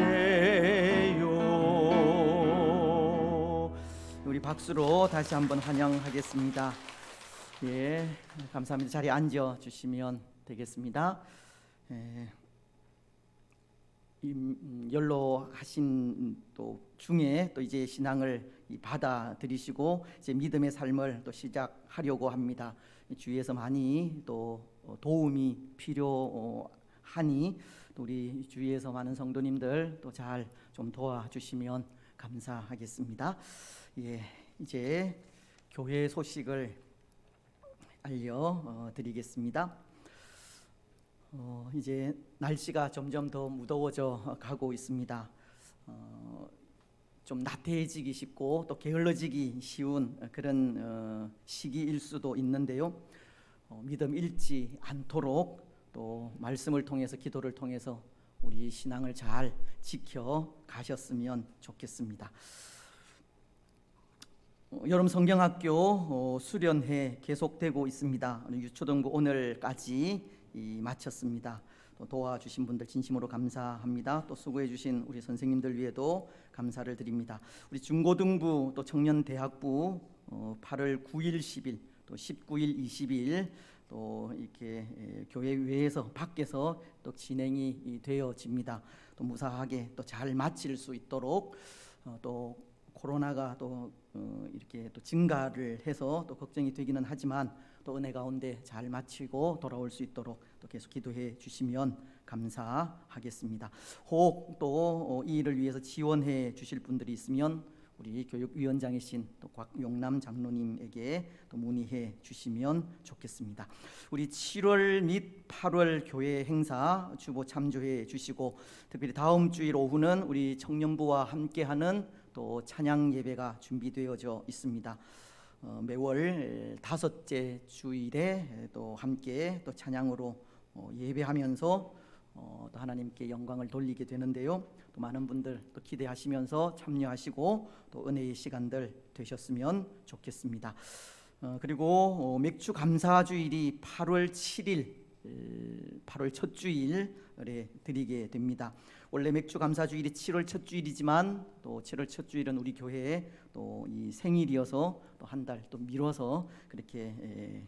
우리 박수로 다시 한번 환영하겠습니다. 감사합니다. 자리에 앉아 주시면 되겠습니다. 연로하신 또 중에 또 이제 신앙을 받아들이시고 이제 믿음의 삶을 또 시작하려고 합니다. 주위에서 많이 또 도움이 필요하니 또 우리 주위에서 많은 성도님들 또 잘 좀 도와주시면 감사하겠습니다. 이제 교회 소식을 알려드리겠습니다. 이제 날씨가 점점 더 무더워져 가고 있습니다. 좀 나태해지기 쉽고 또 게을러지기 쉬운 그런 시기일 수도 있는데요. 믿음 잃지 않도록 또 말씀을 통해서 기도를 통해서 우리 신앙을 잘 지켜 가셨으면 좋겠습니다. 여름 성경학교 수련회 계속되고 있습니다. 유초등부 오늘까지 마쳤습니다. 또 도와주신 분들 진심으로 감사합니다. 또 수고해 주신 우리 선생님들 위에도 감사를 드립니다. 우리 중고등부 또 청년대학부 8월 9일 10일 또 19일 20일 또 이렇게 교회 외에서 밖에서 또 진행이 되어집니다. 또 무사하게 또 잘 마칠 수 있도록 또 코로나가 또 이렇게 또 증가를 해서 또 걱정이 되기는 하지만 또 은혜 가운데 잘 마치고 돌아올 수 있도록 또 계속 기도해 주시면 감사하겠습니다. 혹 또 이 일을 위해서 지원해 주실 분들이 있으면 우리 교육위원장이신 또 곽용남 장로님에게 또 문의해 주시면 좋겠습니다. 우리 7월 및 8월 교회 행사 주보 참조해 주시고 특별히 다음 주일 오후는 우리 청년부와 함께하는 또 찬양 예배가 준비되어져 있습니다. 매월 5째 주일에 또 함께 또 찬양으로 예배하면서 또 하나님께 영광을 돌리게 되는데요. 또 많은 분들 또 기대하시면서 참여하시고 또 은혜의 시간들 되셨으면 좋겠습니다. 그리고 맥주 감사 주일이 8월 7일 8월 첫 주일에 드리게 됩니다. 원래 맥주 감사 주일이 7월 첫 주일이지만 또 7월 첫 주일은 우리 교회에 또 이 생일이어서 또 한 달 또 미뤄서 그렇게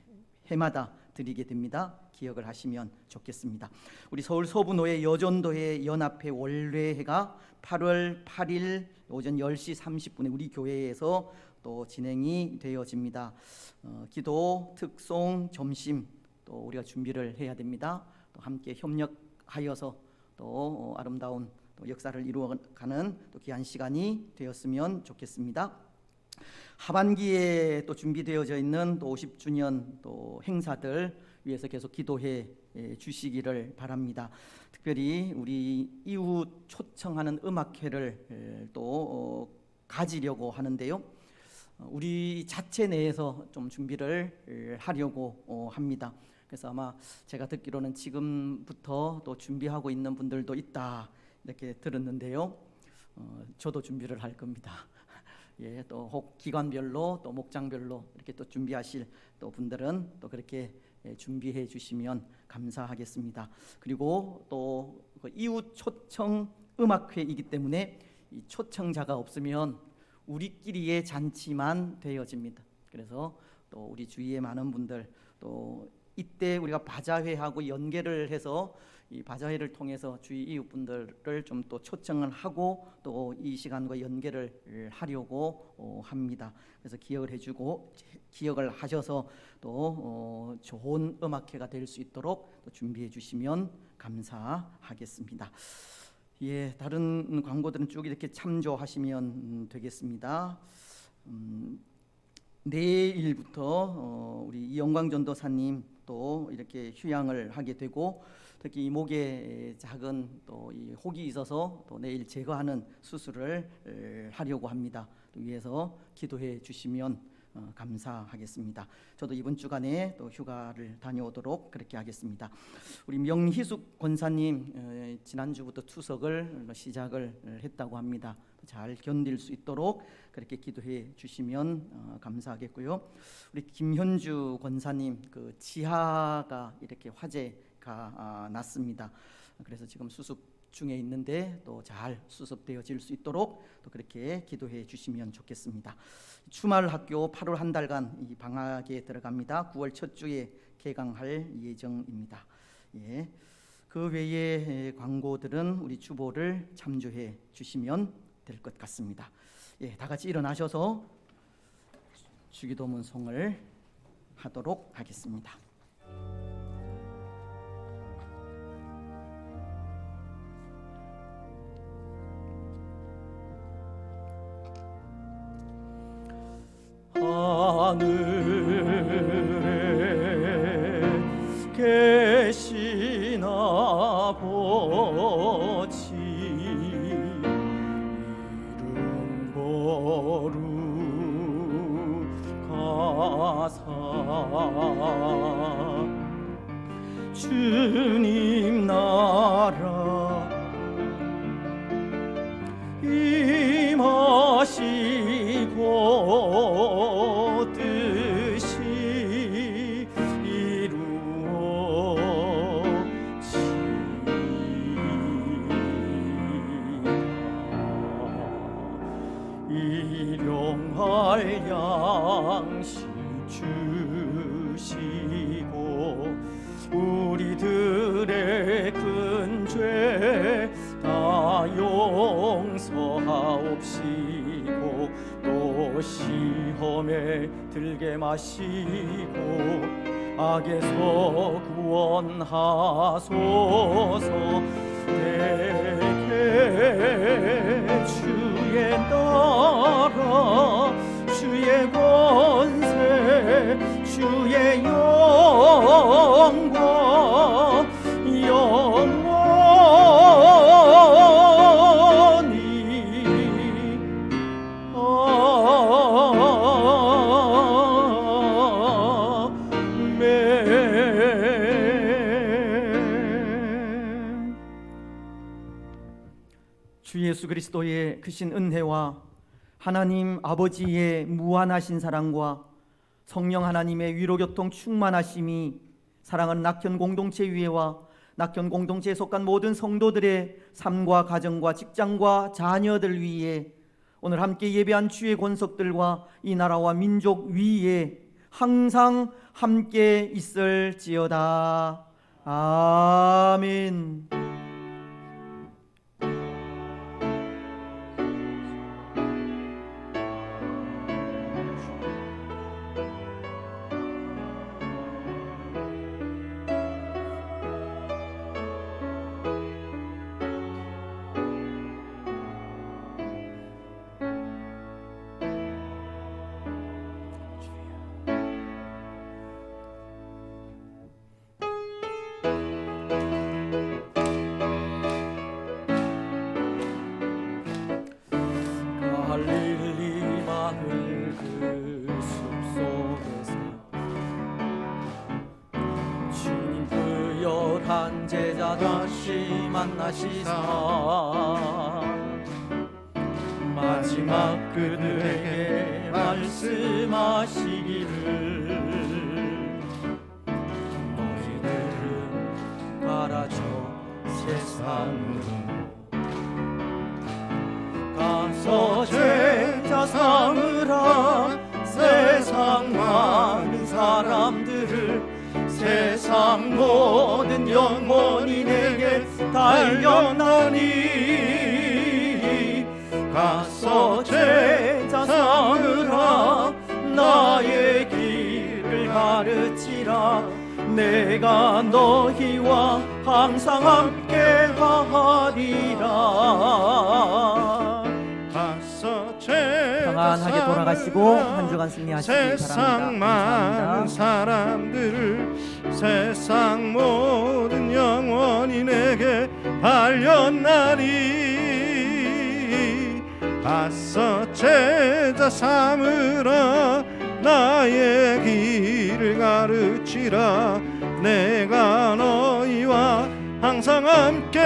해마다 드리게 됩니다. 기억을 하시면 좋겠습니다. 우리 서울 서부노예 여전도회 연합회 월례회가 8월 8일 오전 10시 30분에 우리 교회에서 또 진행이 되어집니다. 기도, 특송, 점심 또 우리가 준비를 해야 됩니다. 또 함께 협력하여서 또 아름다운 또 역사를 이루어가는 또 귀한 시간이 되었으면 좋겠습니다. 하반기에 또 준비되어져 있는 또 50주년 또 행사들 위해서 계속 기도해 주시기를 바랍니다. 특별히 우리 이후 초청하는 음악회를 또 가지려고 하는데요. 우리 자체 내에서 좀 준비를 하려고 합니다. 그래서 아마 제가 듣기로는 지금부터 또 준비하고 있는 분들도 있다 이렇게 들었는데요. 저도 준비를 할 겁니다. 예, 또 혹 기관별로 또 목장별로 이렇게 또 준비하실 또 분들은 또 그렇게 준비해 주시면 감사하겠습니다. 그리고 또 그 이웃 초청 음악회이기 때문에 이 초청자가 없으면 우리끼리의 잔치만 되어집니다. 그래서 또 우리 주위에 많은 분들 또 이때 우리가 바자회하고 연계를 해서 이 바자회를 통해서 주위 이웃분들을 좀 또 초청을 하고 또 이 시간과 연계를 하려고 합니다. 그래서 기억을 하셔서 또 좋은 음악회가 될 수 있도록 또 준비해 주시면 감사하겠습니다. 예, 다른 광고들은 쭉 이렇게 참조하시면 되겠습니다. 내일부터 우리 이영광 전도사님 또 이렇게 휴양을 하게 되고 특히 이 목에 작은 또 이 혹이 있어서 또 내일 제거하는 수술을 하려고 합니다. 위해서 기도해 주시면 감사하겠습니다. 저도 이번 주간에 또 휴가를 다녀오도록 그렇게 하겠습니다. 우리 명희숙 권사님 지난주부터 투석을 시작을 했다고 합니다. 잘 견딜 수 있도록 그렇게 기도해 주시면 감사하겠고요. 우리 김현주 권사님 그 지하가 이렇게 화재가 났습니다. 그래서 지금 수습 중에 있는데 또 잘 수습되어질 수 있도록 또 그렇게 기도해 주시면 좋겠습니다. 주말 학교 8월 한 달간 이 방학에 들어갑니다. 9월 첫 주에 개강할 예정입니다. 예. 그 외의 광고들은 우리 주보를 참조해 주시면 될 것 같습니다. 예, 다 같이 일어나셔서 주기도문송을 하도록 하겠습니다. 하늘에 계신 아버지 이름 거룩하사 주님 나라 임하시고 내 큰 죄 다 용서하옵시고 또 시험에 들게 마시고 악에서 구원하소서. 내게 주의 나라 주의 권세 주의 영광 영원히 아멘. 주 예수 그리스도의 크신 은혜와 하나님 아버지의 무한하신 사랑과 성령 하나님의 위로교통 충만하심이 사랑하는 낙현 공동체 위에와 낙현 공동체에 속한 모든 성도들의 삶과 가정과 직장과 자녀들 위에 오늘 함께 예배한 주의 권속들과 이 나라와 민족 위에 항상 함께 있을지어다. 아멘. 갈릴리 마을 그 숲속에서 주님 그 11 제자 다시 만나시사 마지막 그들에게 말씀하시기를 너희들은 가라져 세상으로 가서 제자 삼으라. 세상 많은 사람들을 세상 모든 영혼이 내게 달려나니 가서 제자 삼으라. 나의 길을 가르치라. 내가 너희와 항상 함께 하리라. 평안하게 돌아가시고 한 주간 승리하시기 세상 바랍니다. 많은 감사합니다. 사람들을 세상 모든 영혼이 내게 달렸나니 가서 제자 삼으라. 나의 길을 가르치라. 내가 너희와 항상 함께